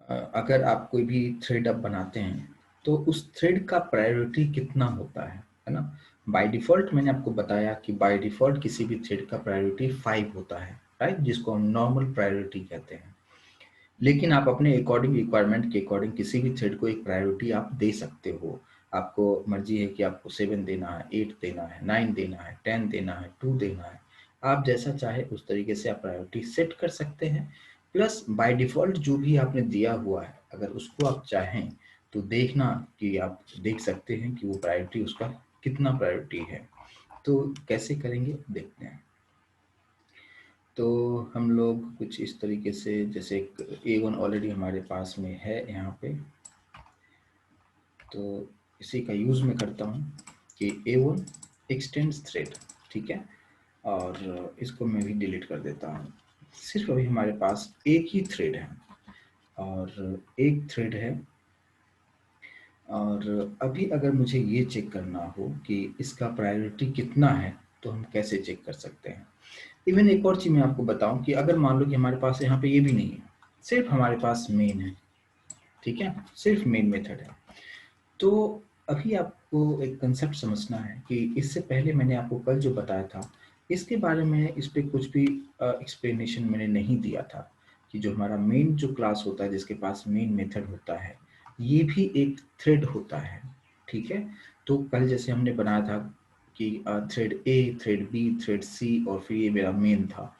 अगर आप कोई भी थ्रेड अब बनाते हैं तो उस थ्रेड का प्रायोरिटी कितना होता है ना। बाय डिफ़ॉल्ट मैंने आपको बताया कि बाय डिफ़ॉल्ट किसी भी थ्रेड का प्रायोरिटी 5 होता है, राइट, जिसको हम नॉर्मल प्रायोरिटी कहते हैं। लेकिन आप अपने अकॉर्डिंग रिक्वायरमेंट के अकॉर्डिंग किसी भी थ्रेड को एक प्रायोरिटी आप दे सकते हो। आपको मर्जी है कि आपको 7 देना है, 8 देना है, 9 देना है, 10 देना है, 2 देना है। आप जैसा चाहे उस तरीके से आप प्रायोरिटी सेट कर सकते हैं। प्लस बाय डिफ़ॉल्ट जो भी आपने दिया हुआ है, अगर उसको आप चाहें तो देखना कि आप देख सकते हैं कि वो प्रायोरिटी उसका कितना प्रायोरिटी है। तो कैसे करेंगे देखते हैं। तो हम लोग कुछ इस तरीके से, जैसे A1 ऑलरेडी हमारे पास में है यहाँ पे, तो इसी का यूज़ मैं करता हूँ कि A1 एक्सटेंड्स थ्रेड, ठीक है, और इसको मैं भी डिलीट कर देता हूँ। सिर्फ अभी हमारे पास एक ही थ्रेड है और एक थ्रेड है। और अभी अगर मुझे ये चेक करना हो कि इसका प्रायोरिटी कितना है तो हम कैसे चेक कर सकते हैं। इवन एक और चीज़ मैं आपको बताऊं कि अगर मान लो कि हमारे पास यहाँ पे ये भी नहीं है, सिर्फ हमारे पास मेन है, ठीक है, सिर्फ मेन मेथड है, तो अभी आपको एक कंसेप्ट समझना है कि इससे पहले मैंने आपको कल जो बताया था इसके बारे में, इस पे कुछ भी एक्सप्लेनेशन मैंने नहीं दिया था कि जो हमारा मेन जो क्लास होता है जिसके पास मेन मेथड होता है ये भी एक थ्रेड होता है, ठीक है। तो कल जैसे हमने बनाया था कि थ्रेड ए, थ्रेड बी, थ्रेड सी और फिर ये मेरा मेन था।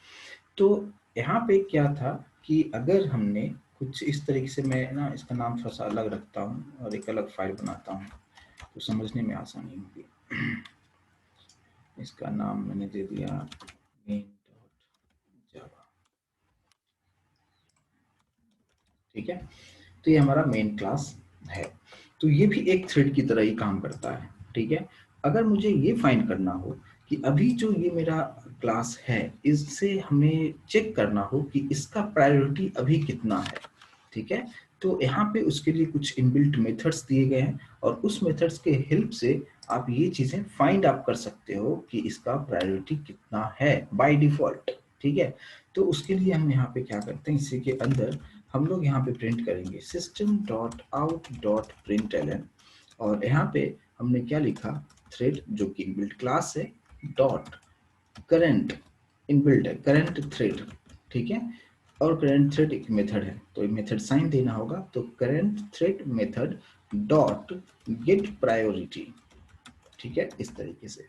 तो यहाँ पे क्या था कि अगर हमने कुछ इस तरीके से, मैं ना इसका नाम थोड़ा सा अलग रखता हूँ और एक अलग फाइल बनाता हूँ तो समझने में आसानी होगी। इसका नाम मैंने दे दिया main.java, ठीक है। तो ये हमारा मेन क्लास है। तो ये भी एक थ्रेड की तरह ही काम करता है, ठीक है। अगर मुझे ये फाइंड करना हो कि अभी जो ये मेरा क्लास है इससे हमें चेक करना हो कि इसका प्रायोरिटी अभी कितना है, ठीक है, तो यहाँ पे उसके लिए कुछ इनबिल्ट मेथड्स दिए गए हैं और उस मेथड्स के हेल्प से आप ये चीजें फाइंड आउट कर सकते हो कि इसका प्रायोरिटी कितना है बाय डिफॉल्ट, ठीक है। तो उसके लिए हम यहाँ पे क्या करते हैं, इसी के अंदर हम लोग यहाँ पे प्रिंट करेंगे system.out.println और यहाँ पे हमने क्या लिखा, थ्रेड जो कि इनबिल्ट क्लास है, डॉट करंट, इनबिल्ट है करंट थ्रेड, ठीक है। और करंट थ्रेड एक मेथड है तो मेथड साइन देना होगा, तो current thread method dot gate priority, ठीक है, इस तरीके से।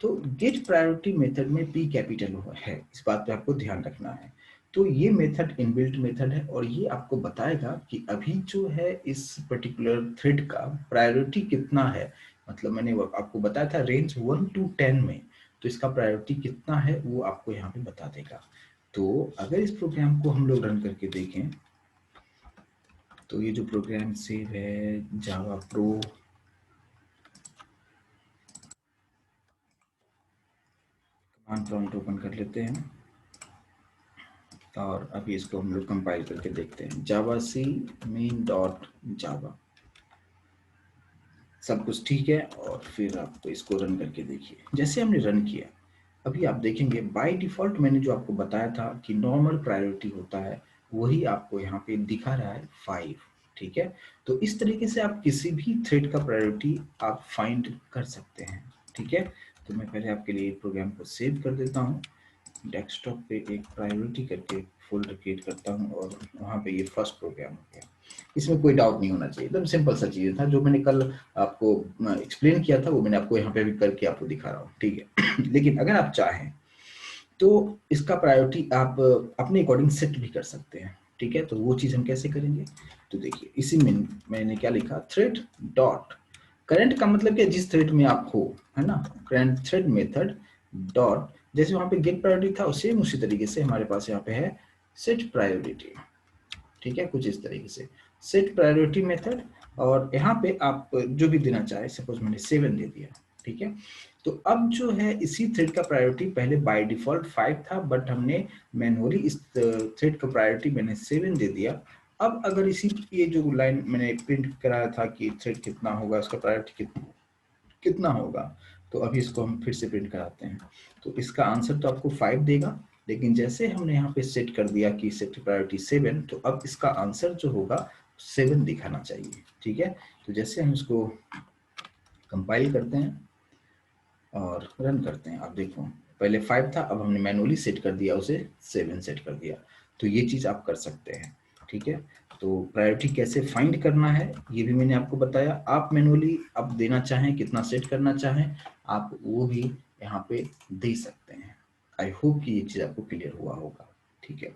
तो गेट प्रायोरिटी मेथड में पी कैपिटल है, इस बात पे आपको ध्यान रखना है। तो ये मेथड इनबिल्ट मेथड है और ये आपको बताएगा कि अभी जो है इस पर्टिकुलर थ्रेड का प्रायोरिटी कितना है। मतलब मैंने आपको बताया था रेंज 1 to 10 में, तो इसका प्रायोरिटी कितना है वो आपको यहाँ पे बता देगा। तो अगर इस प्रोग्राम को हम लोग रन करके देखें तो ये जो प्रोग्राम सेव है जावा प्रो, कमांड प्रॉम्प्ट ओपन कर लेते हैं और अभी इसको हम लोग कंपाइल करके देखते हैं। जावा सी मेन डॉट जावा, सब कुछ ठीक है और फिर आपको इसको रन करके देखिए। जैसे हमने रन किया अभी आप देखेंगे बाय डिफॉल्ट मैंने जो आपको बताया था कि नॉर्मल प्रायोरिटी होता है वही आपको यहाँ पे दिखा रहा है 5, ठीक है। तो इस तरीके से आप किसी भी थ्रेड का प्रायोरिटी आप फाइंड कर सकते हैं, ठीक है। तो मैं पहले आपके लिए प्रोग्राम को सेव कर देता हूँ, डेस्कटॉप पे एक प्रायोरिटी करके फोल्डर क्रिएट करता हूँ और वहाँ पे ये फर्स्ट प्रोग्राम हो गया। इसमें कोई डाउट नहीं होना चाहिए, एकदम सिंपल सा चीज़ था जो मैंने कल आपको एक्सप्लेन किया था वो मैंने आपको यहाँ पे भी करके आपको दिखा रहा हूँ, ठीक है। लेकिन अगर आप चाहें तो इसका प्रायोरिटी आप अपने अकॉर्डिंग सेट भी कर सकते हैं, ठीक है। तो वो चीज़ हम कैसे करेंगे, तो देखिए इसी में मैंने क्या लिखा, थ्रेड डॉट करंट का मतलब क्या, जिस थ्रेड में आप हो, है ना, करंट थ्रेड मेथड डॉट, जैसे वहां पे गेट प्रायोरिटी था सेम उसी तरीके से हमारे पास यहाँ पे है सेट प्रायोरिटी, ठीक है, कुछ इस तरीके से सेट प्रायोरिटी मेथड। और यहाँ पे आप जो भी देना चाहे, सपोज मैंने 7 दे दिया, ठीक है। तो अब जो है इसी थ्रेड का प्रायोरिटी पहले बाय डिफॉल्ट 5 था बट हमने मैनुअली इस थ्रेड का प्रायोरिटी मैंने 7 दे दिया। अब अगर इसी ये जो लाइन मैंने प्रिंट कराया था कि थ्रेड कितना होगा, उसका प्रायोरिटी कितना होगा, तो अभी इसको हम फिर से प्रिंट कराते हैं। तो इसका आंसर तो आपको 5 देगा लेकिन जैसे हमने यहाँ पे सेट कर दिया कि सेट प्रायोरिटी 7, तो अब इसका आंसर जो होगा 7 दिखाना चाहिए। ठीक है, तो जैसे हम इसको कंपाइल करते हैं और रन करते हैं, आप देखो पहले 5 था, अब हमने मैनुअली सेट कर दिया उसे 7 सेट कर दिया। तो ये चीज़ आप कर सकते हैं। ठीक है, तो प्रायोरिटी कैसे फाइंड करना है ये भी मैंने आपको बताया। आप मैनुअली आप देना चाहें, कितना सेट करना चाहें, आप वो भी यहाँ पे दे सकते हैं। आई होप कि ये चीज़ आपको क्लियर हुआ होगा। ठीक है,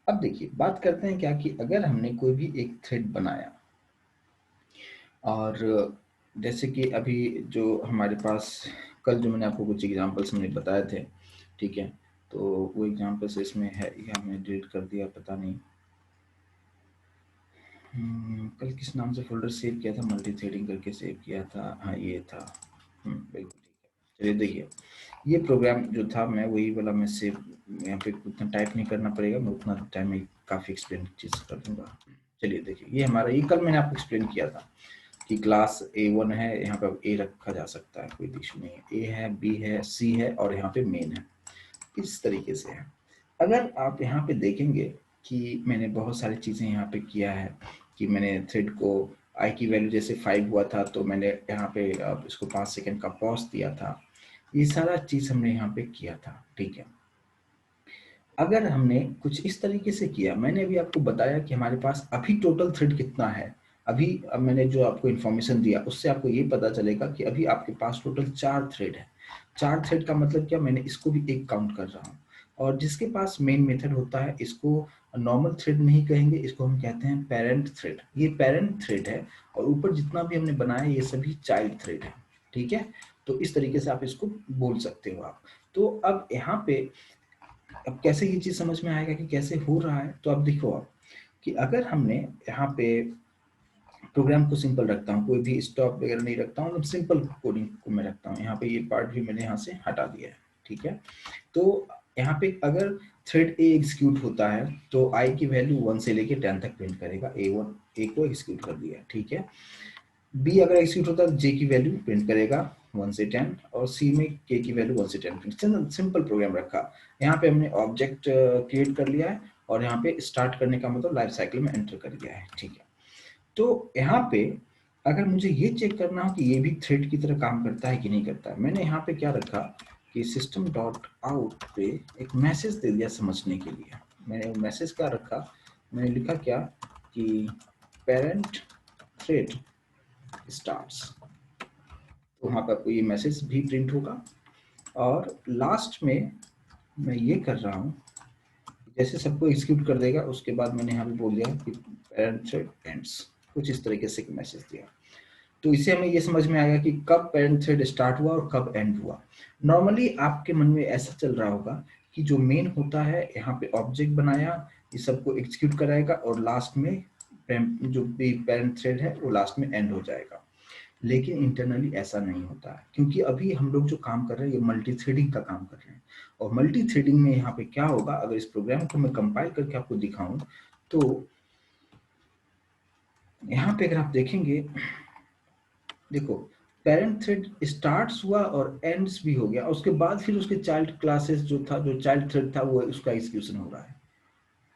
अब देखिए बात करते हैं क्या कि अगर हमने कोई भी एक थ्रेड बनाया और जैसे कि अभी जो हमारे पास कल जो मैंने आपको कुछ एग्जांपल्स मैंने बताए थे, ठीक है, तो वो एग्जांपल्स इसमें है या मैंने डिलीट कर दिया पता नहीं। कल किस नाम से फोल्डर सेव किया था, मल्टी थ्रेडिंग करके सेव किया था, हाँ ये था। बिल्कुल ठीक है। चलिए देखिए, ये प्रोग्राम जो था मैं वही वाला मैं सेव, यहाँ पे उतना टाइप नहीं करना पड़ेगा, मैं उतना टाइम में काफ़ी एक्सप्लेन चीज़ कर दूंगा। चलिए देखिए, ये हमारा, ये कल मैंने आपको एक्सप्लेन किया था कि क्लास A1 है, यहाँ पे A रखा जा सकता है, कोई इशू नहीं है। A है, B है, C है और यहाँ पे मेन है, इस तरीके से है। अगर आप यहाँ पे देखेंगे कि मैंने बहुत सारी चीज़ें यहाँ पे किया है कि मैंने थ्रेड को आई की वैल्यू जैसे 5 हुआ था तो मैंने यहाँ पे इसको 5 सेकेंड का पॉज दिया था, ये सारा चीज़ हमने यहाँ पे किया था। ठीक है, अगर हमने कुछ इस तरीके से किया, मैंने अभी आपको बताया कि हमारे पास अभी टोटल थ्रेड कितना है। अभी अब मैंने जो आपको इन्फॉर्मेशन दिया उससे आपको ये पता चलेगा कि अभी आपके पास टोटल 4 थ्रेड है। 4 थ्रेड का मतलब क्या, मैंने इसको भी एक काउंट कर रहा हूँ। और जिसके पास मेन मेथड होता है, इसको नॉर्मल थ्रेड नहीं कहेंगे, इसको हम कहते हैं पेरेंट थ्रेड। ये पेरेंट थ्रेड है और ऊपर जितना भी हमने बनाया ये सभी चाइल्ड थ्रेड है। ठीक है, तो इस तरीके से आप इसको बोल सकते हो आप। तो अब यहाँ पे अब कैसे ये चीज समझ में आएगा कि कैसे हो रहा है, तो अब देखो आप कि अगर हमने यहाँ पे प्रोग्राम को सिंपल रखता हूँ, कोई भी स्टॉप वगैरह नहीं रखता हूँ, सिंपल कोडिंग को मैं रखता हूँ। यहाँ पे ये पार्ट भी मैंने यहाँ से हटा दिया है। ठीक है, तो यहाँ पे अगर थ्रेड ए एग्जीक्यूट होता है तो आई की वैल्यू 1 से लेके 10 तक प्रिंट करेगा। ए को एग्जीक्यूट कर दिया। ठीक है, बी अगर एग्जीक्यूट होता है जे की वैल्यू प्रिंट करेगा 1 से 10 और सी में के की वैल्यू 1 से 10 प्रिंट। सिंपल प्रोग्राम रखा। यहाँ पे हमने ऑब्जेक्ट क्रिएट कर लिया है और यहाँ पे स्टार्ट करने का मतलब लाइफ साइकिल में एंटर कर दिया है। ठीक है, तो यहाँ पे अगर मुझे ये चेक करना हो कि ये भी थ्रेड की तरह काम करता है कि नहीं करता है, मैंने यहाँ पे क्या रखा कि सिस्टम डॉट आउट पे एक मैसेज दे दिया समझने के लिए। मैंने मैसेज क्या रखा, मैंने लिखा क्या कि पेरेंट थ्रेड स्टार्ट्स, तो वहाँ पर आपको ये मैसेज भी प्रिंट होगा। और लास्ट में मैं ये कर रहा हूँ, जैसे सबको एग्जीक्यूट कर देगा उसके बाद मैंने यहाँ पे बोल दिया कि पेरेंट थ्रेड एंड्स, कुछ इस तरीके से मैसेज दिया। तो इससे हमें ये समझ में आएगा कि कब पेरेंट थ्रेड स्टार्ट हुआ और कब एंड हुआ। नॉर्मली आपके मन में ऐसा चल रहा होगा कि जो मेन होता है यहाँ पे ऑब्जेक्ट बनाया, ये सबको एग्जीक्यूट कराएगा और लास्ट में जो भी पेरेंट थ्रेड है वो लास्ट में एंड हो जाएगा। लेकिन इंटरनली ऐसा नहीं होता है, क्योंकि अभी हम लोग जो काम कर रहे हैं ये मल्टी थ्रेडिंग का काम कर रहे हैं। और मल्टी थ्रेडिंग में यहाँ पे क्या होगा, अगर इस प्रोग्राम को मैं कंपाइल करके आपको दिखाऊं तो यहाँ पे अगर आप देखेंगे, देखो पेरेंट थ्रेड स्टार्ट्स हुआ और एंड्स भी हो गया, उसके बाद फिर उसके चाइल्ड क्लासेस जो था, जो चाइल्ड थ्रेड था वो उसका एग्जीक्यूशन हो रहा है।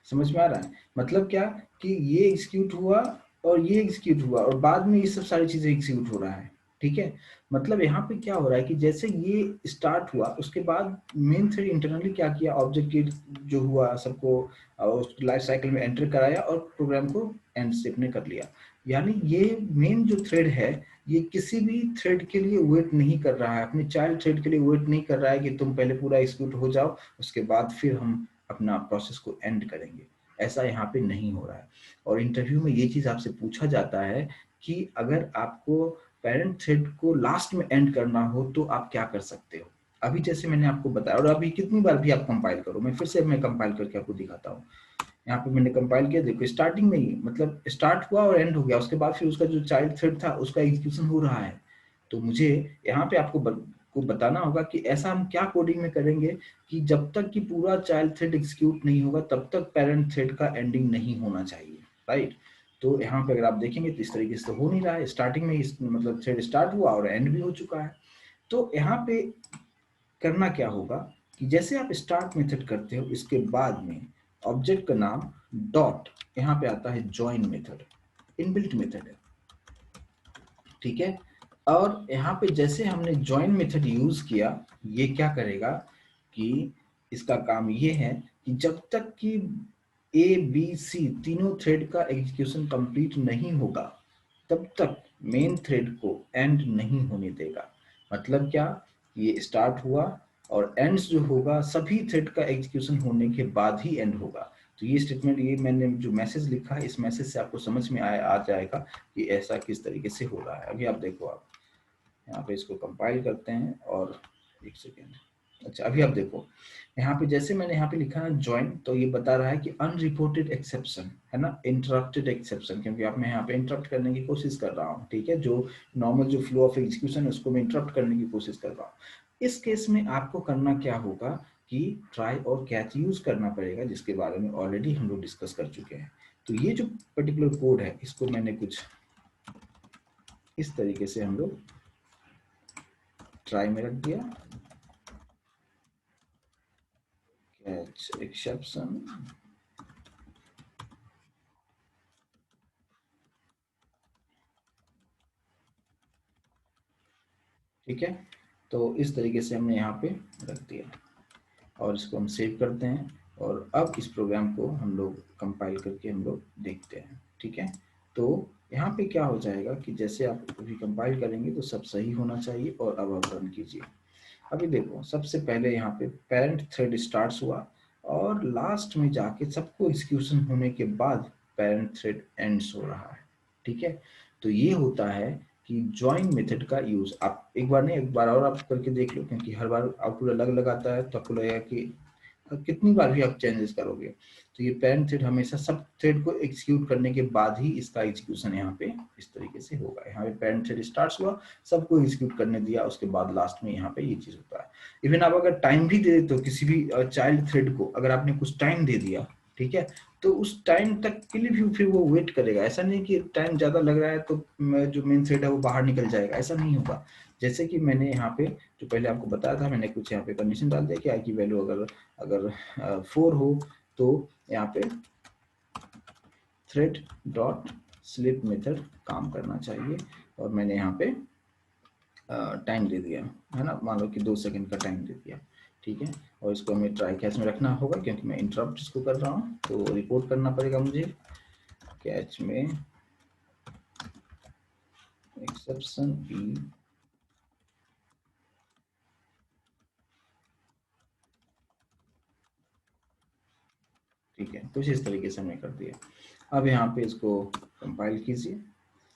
समझ में आ रहा है मतलब क्या कि ये एग्जीक्यूट हुआ और ये एग्जीक्यूट हुआ और बाद में ये सब सारी चीजें एग्जीक्यूट हो रहा है। ठीक है, मतलब यहाँ पे क्या हो रहा है कि जैसे ये स्टार्ट हुआ उसके बाद मेन थ्रेड इंटरनली क्या किया, ऑब्जेक्ट जो हुआ सबको उस लाइफ साइकिल में एंटर कराया और प्रोग्राम को एंड स्टेप ने कर लिया। यानी ये मेन जो थ्रेड है ये किसी भी थ्रेड के लिए वेट नहीं कर रहा है, अपने चाइल्ड थ्रेड के लिए वेट नहीं कर रहा है कि तुम पहले पूरा एग्जीक्यूट हो जाओ उसके बाद फिर हम अपना प्रोसेस को एंड करेंगे। ऐसा यहाँ पे नहीं हो रहा है। और इंटरव्यू में ये चीज आपसे पूछा जाता है कि अगर आपको पेरेंट थ्रेड को लास्ट में एंड करना हो तो आप क्या कर सकते हो। अभी जैसे मैंने आपको बताया, और अभी कितनी बार भी आप कंपाइल करो, मैं फिर से मैं कंपाइल करके आपको दिखाता हूँ। यहाँ पे मैंने कंपाइल किया, देखो स्टार्टिंग में ही मतलब स्टार्ट हुआ और एंड हो गया, उसके बाद फिर उसका जो चाइल्ड थ्रेड था उसका एग्जीक्यूशन हो रहा है। तो मुझे यहाँ पे आपको को बताना होगा कि ऐसा हम क्या कोडिंग में करेंगे कि जब तक कि पूरा चाइल्ड थ्रेड एग्जीक्यूट नहीं होगा तब तक पेरेंट थ्रेड का एंडिंग नहीं होना चाहिए। राइट, तो यहाँ पे अगर आप देखेंगे तो इस तरीके से तो हो नहीं रहा है, स्टार्टिंग में मतलब थ्रेड स्टार्ट हुआ और एंड भी हो चुका है। तो यहाँ पे करना क्या होगा कि जैसे आप स्टार्ट मेथड करते हो, इसके बाद में ऑब्जेक्ट का नाम डॉट यहाँ पे आता है ज्वाइन मेथड, इनबिल्ट मेथड है, ठीक है। और यहाँ पे जैसे हमने ज्वाइन मेथड यूज किया, ये क्या करेगा कि इसका काम ये है कि जब तक कि ए बी सी तीनों थ्रेड का एग्जीक्यूशन कंप्लीट नहीं होगा, तब तक मेन थ्रेड को एंड नहीं होने देगा। मतलब क्या, ये स्टार्ट हुआ और एंड्स जो होगा सभी थ्रेड का एग्जीक्यूशन होने के बाद ही एंड होगा। तो ये स्टेटमेंट, ये मैंने जो मैसेज लिखा है, इस मैसेज से आपको समझ में आ जाएगा कि ऐसा किस तरीके से हो रहा है। अभी आप देखो, आप यहाँ पे इसको कंपाइल करते हैं और एक सेकेंड, अच्छा अभी आप देखो यहाँ पे जैसे मैंने यहाँ पे लिखा है ज्वाइन, तो ये बता रहा है कि अनरिपोर्टेड एक्सेप्शन है ना, इंटरप्टेड एक्सेप्शन, क्योंकि आप मैं यहाँ पे इंटरप्ट करने की कोशिश कर रहा हूँ, ठीक है। जो नॉर्मल जो फ्लो ऑफ एग्जीक्यूशन है उसको मैं इंटरप्ट करने की कोशिश कर रहा हूँ। इस केस में आपको करना क्या होगा कि ट्राई और कैच यूज करना पड़ेगा, जिसके बारे में ऑलरेडी हम लोग डिस्कस कर चुके हैं। तो ये जो पर्टिकुलर कोड है, इसको मैंने कुछ इस तरीके से हम लोग ट्राई में रख दिया, कैच एक्सेप्शन, ठीक है। तो इस तरीके से हमने यहाँ पे रख दिया और इसको हम सेव करते हैं। और अब इस प्रोग्राम को हम लोग कंपाइल करके हम लोग देखते हैं, ठीक है। तो यहाँ पे क्या हो जाएगा कि जैसे आप अभी कंपाइल करेंगे तो सब सही होना चाहिए। और अब आप रन कीजिए। अभी देखो, सबसे पहले यहाँ पे पेरेंट थ्रेड स्टार्ट हुआ और लास्ट में जाके सबको एग्जीक्यूशन होने के बाद पेरेंट थ्रेड एंड्स हो रहा है, ठीक है। तो ये होता है कि ज्वाइन मेथड का यूज। आप एक बार नहीं, एक बार और आप करके देख लो, क्योंकि हर बार आउटपुट अलग अलग आता है, तो आपको लगेगा कि कितनी बार भी आप चेंजेस करोगे। तो ये पेरेंट थ्रेड हमेशा सब थ्रेड को एग्जीक्यूट करने के बाद ही इसका एग्जीक्यूशन यहाँ पे इस तरीके से होगा। यहाँ पे पेरेंट थ्रेड स्टार्ट हुआ, सबको एग्जीक्यूट करने दिया, उसके बाद लास्ट में यहाँ पे ये चीज होता है। इवन आप अगर टाइम भी दे देते हो किसी भी चाइल्ड थ्रेड को, अगर आपने कुछ टाइम दे दिया, ठीक है, तो उस टाइम तक के लिए भी फिर वो वेट करेगा। ऐसा नहीं कि टाइम ज्यादा लग रहा है तो जो मेन थ्रेड है वो बाहर निकल जाएगा, ऐसा नहीं होगा। जैसे कि मैंने यहाँ पे जो पहले आपको बताया था, मैंने कुछ यहाँ पे कंडीशन डाल दिया कि आई की वैल्यू अगर अगर 4 हो तो यहाँ पे थ्रेड डॉट स्लिप मेथड काम करना चाहिए। और मैंने यहाँ पे टाइम दे दिया है ना, मान लो कि 2 सेकंड का टाइम दे दिया, ठीक है। और इसको हमें ट्राई कैच में रखना होगा, क्योंकि मैं इंटरप्ट इसको कर रहा हूँ, तो रिपोर्ट करना पड़ेगा मुझे कैच में एक्सेप्शन ई, ठीक है। कुछ इस तरीके से हमने कर दिया। अब यहाँ पे इसको कंपाइल कीजिए।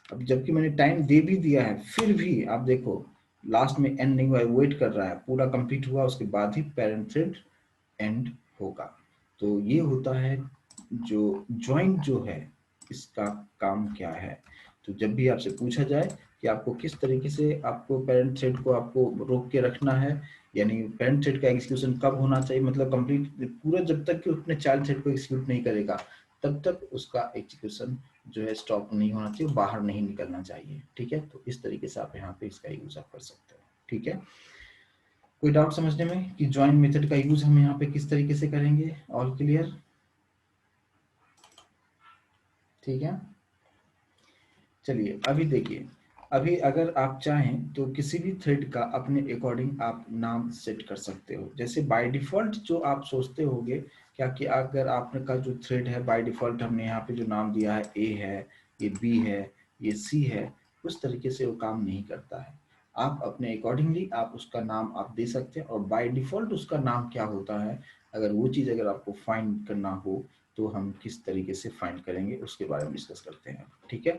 अब जबकि मैंने टाइम दे भी दिया है, फिर भी आप देखो लास्ट में एंड नहीं हुआ, वेट कर रहा है, पूरा कंप्लीट हुआ उसके बाद ही पेरेंट थ्रेड एंड होगा। तो ये होता है जो ज्वाइन जो है, इसका काम क्या है। तो जब भी आपसे पूछा जाए कि आपको किस तरीके से आपको पेरेंट थ्रेड को आपको रोक के रखना है, यानी पेरेंट थ्रेड का एग्जीक्यूशन कब होना चाहिए, मतलब कंप्लीट पूरा जब तक कि उसने चाइल्ड थ्रेड को एग्जीक्यूट नहीं करेगा तब तक उसका एग्जीक्यूशन जो है स्टॉप नहीं होना चाहिए, बाहर नहीं निकलना चाहिए, ठीक है। तो इस तरीके से आप यहाँ पे इसका यूज आप कर सकते हो, ठीक है। कोई डाउट समझने में कि ज्वाइन मेथड का यूज हम यहाँ पे किस तरीके से करेंगे? ऑल क्लियर, ठीक है। चलिए अभी देखिए, अभी अगर आप चाहें तो किसी भी थ्रेड का अपने अकॉर्डिंग आप नाम सेट कर सकते हो। जैसे बाय डिफॉल्ट जो आप सोचते होगे क्या कि अगर आपका जो थ्रेड है बाय डिफॉल्ट हमने यहाँ पे जो नाम दिया है ए है, ये बी है, ये सी है, उस तरीके से वो काम नहीं करता है। आप अपने अकॉर्डिंगली आप उसका नाम आप दे सकते हैं। और बाय डिफॉल्ट उसका नाम क्या होता है, अगर वो चीज़ अगर आपको फाइंड करना हो तो हम किस तरीके से फाइंड करेंगे उसके बारे में डिस्कस करते हैं, ठीक है।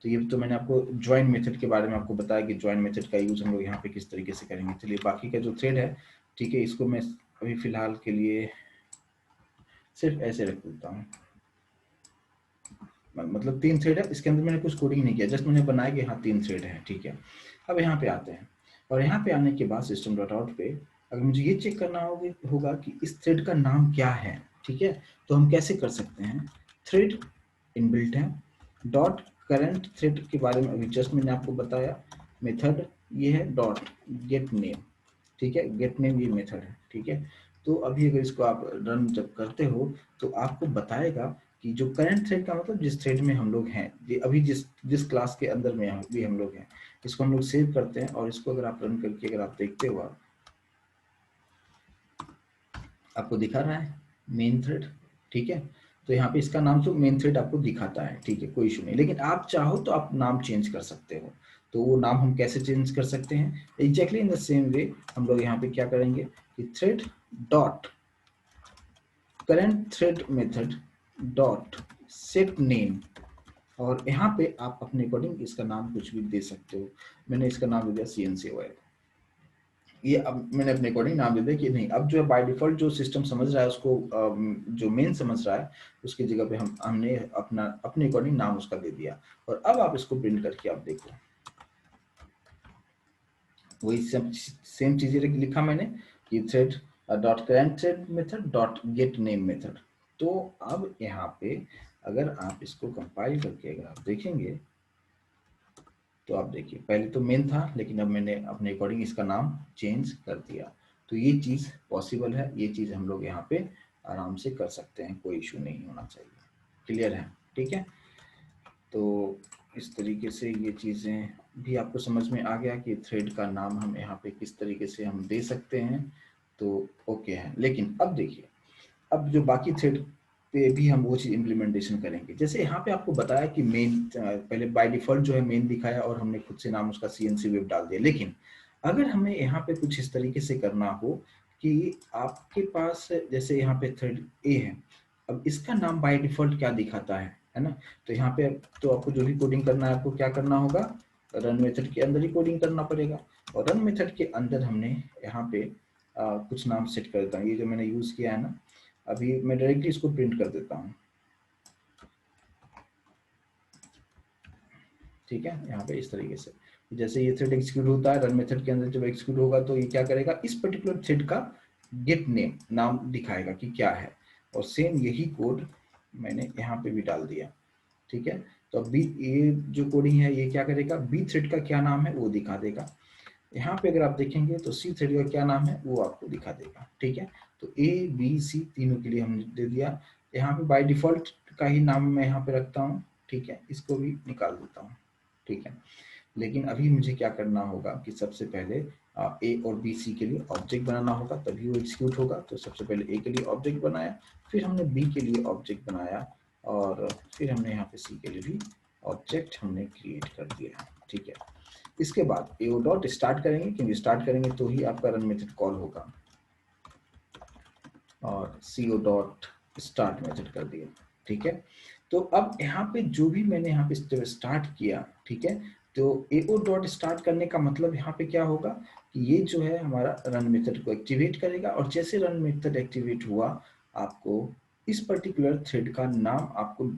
तो ये तो मैंने आपको ज्वाइन मेथड के बारे में आपको बताया कि ज्वाइन मेथड का यूज हम लोग यहाँ पे किस तरीके से करेंगे। चलिए बाकी का जो थ्रेड है, ठीक है, इसको मैं अभी फिलहाल के लिए सिर्फ ऐसे रख देता हूँ। मतलब 3 थ्रेड है, इसके अंदर मैंने कुछ कोडिंग नहीं किया, जस्ट मैंने बनाया कि हाँ 3 थ्रेड है, ठीक है। अब यहाँ पे आते हैं और यहाँ पे आने के बाद सिस्टम डॉट आउट पे अगर मुझे ये चेक करना होगा कि इस थ्रेड का नाम क्या है, ठीक है, तो हम कैसे कर सकते हैं। थ्रेड इनबिल्ट है, डॉट करंट थ्रेड के बारे में अभी जस्ट मैंने आपको बताया, मेथड ये है डॉट गेट नेम, ठीक है, गेट नेम ये मेथड है, ठीक है। तो अभी अगर इसको आप रन जब करते हो तो आपको बताएगा कि जो करंट थ्रेड का मतलब जिस थ्रेड में हम लोग हैं, अभी जिस जिस क्लास के अंदर में भी हम लोग हैं, इसको हम लोग सेव करते हैं और इसको अगर आप रन करके अगर आप देखते हो, आपको दिखा रहा है मेन थ्रेड, ठीक है। तो यहाँ पे इसका नाम तो मेन थ्रेड आपको दिखाता है, ठीक है, कोई इशू नहीं। लेकिन आप चाहो तो आप नाम चेंज कर सकते हो। तो वो नाम हम कैसे चेंज कर सकते हैं? Exactly in the same way हम लोग यहाँ पे क्या करेंगे कि thread dot current thread method dot set name, और यहाँ पे आप अपने अकॉर्डिंग इसका नाम कुछ भी दे सकते हो। मैंने इसका नाम दे दिया CNCOI। ये अब मैंने अपने अकॉर्डिंग नाम दे दिया कि नहीं, अब जो है बाय डिफॉल्ट जो सिस्टम समझ रहा है उसको, जो मेन समझ रहा है उसकी जगह पे हमने अपने अकॉर्डिंग नाम उसका दे दिया। और अब आप इसको प्रिंट करके आप देखो, वही सेम चीजें लिखा मैंने कि thread dot current thread method dot gate name method. तो अब यहाँ पे अगर आप इसको कंपाइल करके अगर आप देखेंगे तो आप देखिए, पहले तो मेन था लेकिन अब मैंने अपने अकॉर्डिंग इसका नाम चेंज कर दिया। तो ये चीज़ पॉसिबल है, ये चीज़ हम लोग यहाँ पे आराम से कर सकते हैं, कोई इशू नहीं होना चाहिए। क्लियर है? ठीक है। तो इस तरीके से ये चीज़ें भी आपको समझ में आ गया कि थ्रेड का नाम हम यहाँ पे किस तरीके से हम दे सकते हैं। तो ओके है। लेकिन अब देखिए, अब जो बाकी थ्रेड पे भी हम वो चीज़ इम्प्लीमेंटेशन करेंगे। जैसे यहाँ पे आपको बताया कि मेन पहले बाय डिफॉल्ट जो है मेन दिखाया और हमने खुद से नाम उसका CNC वेब डाल दिया। लेकिन अगर हमें यहाँ पे कुछ इस तरीके से करना हो कि आपके पास जैसे यहाँ पे थ्रेड ए है, अब इसका नाम बाय डिफॉल्ट क्या दिखाता है ना। तो यहाँ पे तो आपको जो भी कोडिंग करना है आपको क्या करना होगा, रन मेथड के अंदर ही कोडिंग करना पड़ेगा। और रन मेथड के अंदर हमने यहाँ पे कुछ नाम सेट कर देता हूँ। ये जो मैंने यूज किया है ना, अभी मैं डायरेक्टली इसको प्रिंट कर देता हूँ, ठीक है। यहाँ पे इस तरीके से जैसे ये थ्रेड एग्जीक्यूट होता है, रन मेथड के अंदर जब एग्जीक्यूट होगा तो ये क्या करेगा, इस पर्टिकुलर थ्रेड का गेट नेम नाम दिखाएगा कि क्या है। और सेम यही कोड मैंने यहाँ पे भी डाल दिया, ठीक है। तो अब बी, ये जो कोडिंग है ये क्या करेगा, बी थ्रेड का क्या नाम है वो दिखा देगा। यहाँ पे अगर आप देखेंगे तो सी थ्रेड का क्या नाम है वो आपको दिखा देगा, ठीक है। तो A B C तीनों के लिए हमने दे दिया। यहाँ पे बाय डिफॉल्ट का ही नाम मैं यहाँ पे रखता हूँ, ठीक है, इसको भी निकाल देता हूँ, ठीक है। लेकिन अभी मुझे क्या करना होगा कि सबसे पहले A और B C के लिए ऑब्जेक्ट बनाना होगा, तभी वो एग्जीक्यूट होगा। तो सबसे पहले A के लिए ऑब्जेक्ट बनाया, फिर हमने B के लिए ऑब्जेक्ट बनाया, और फिर हमने यहाँ पे C के लिए भी ऑब्जेक्ट हमने क्रिएट कर दिया, ठीक है। इसके बाद AO डॉट स्टार्ट करेंगे, क्योंकि स्टार्ट करेंगे तो ही आपका रन मेथड कॉल होगा, और CO डॉट स्टार्ट मेथड कर दिया, ठीक है। तो अब यहाँ पे जो भी मैंने यहाँ पे स्टार्ट किया, ठीक है, तो AO डॉट स्टार्ट करने का मतलब यहाँ पे क्या होगा कि ये जो है हमारा रन मेथड को एक्टिवेट करेगा, और जैसे रन मेथड एक्टिवेट हुआ आपको इस पर्टिकुलर थ्रेड का नाम आपको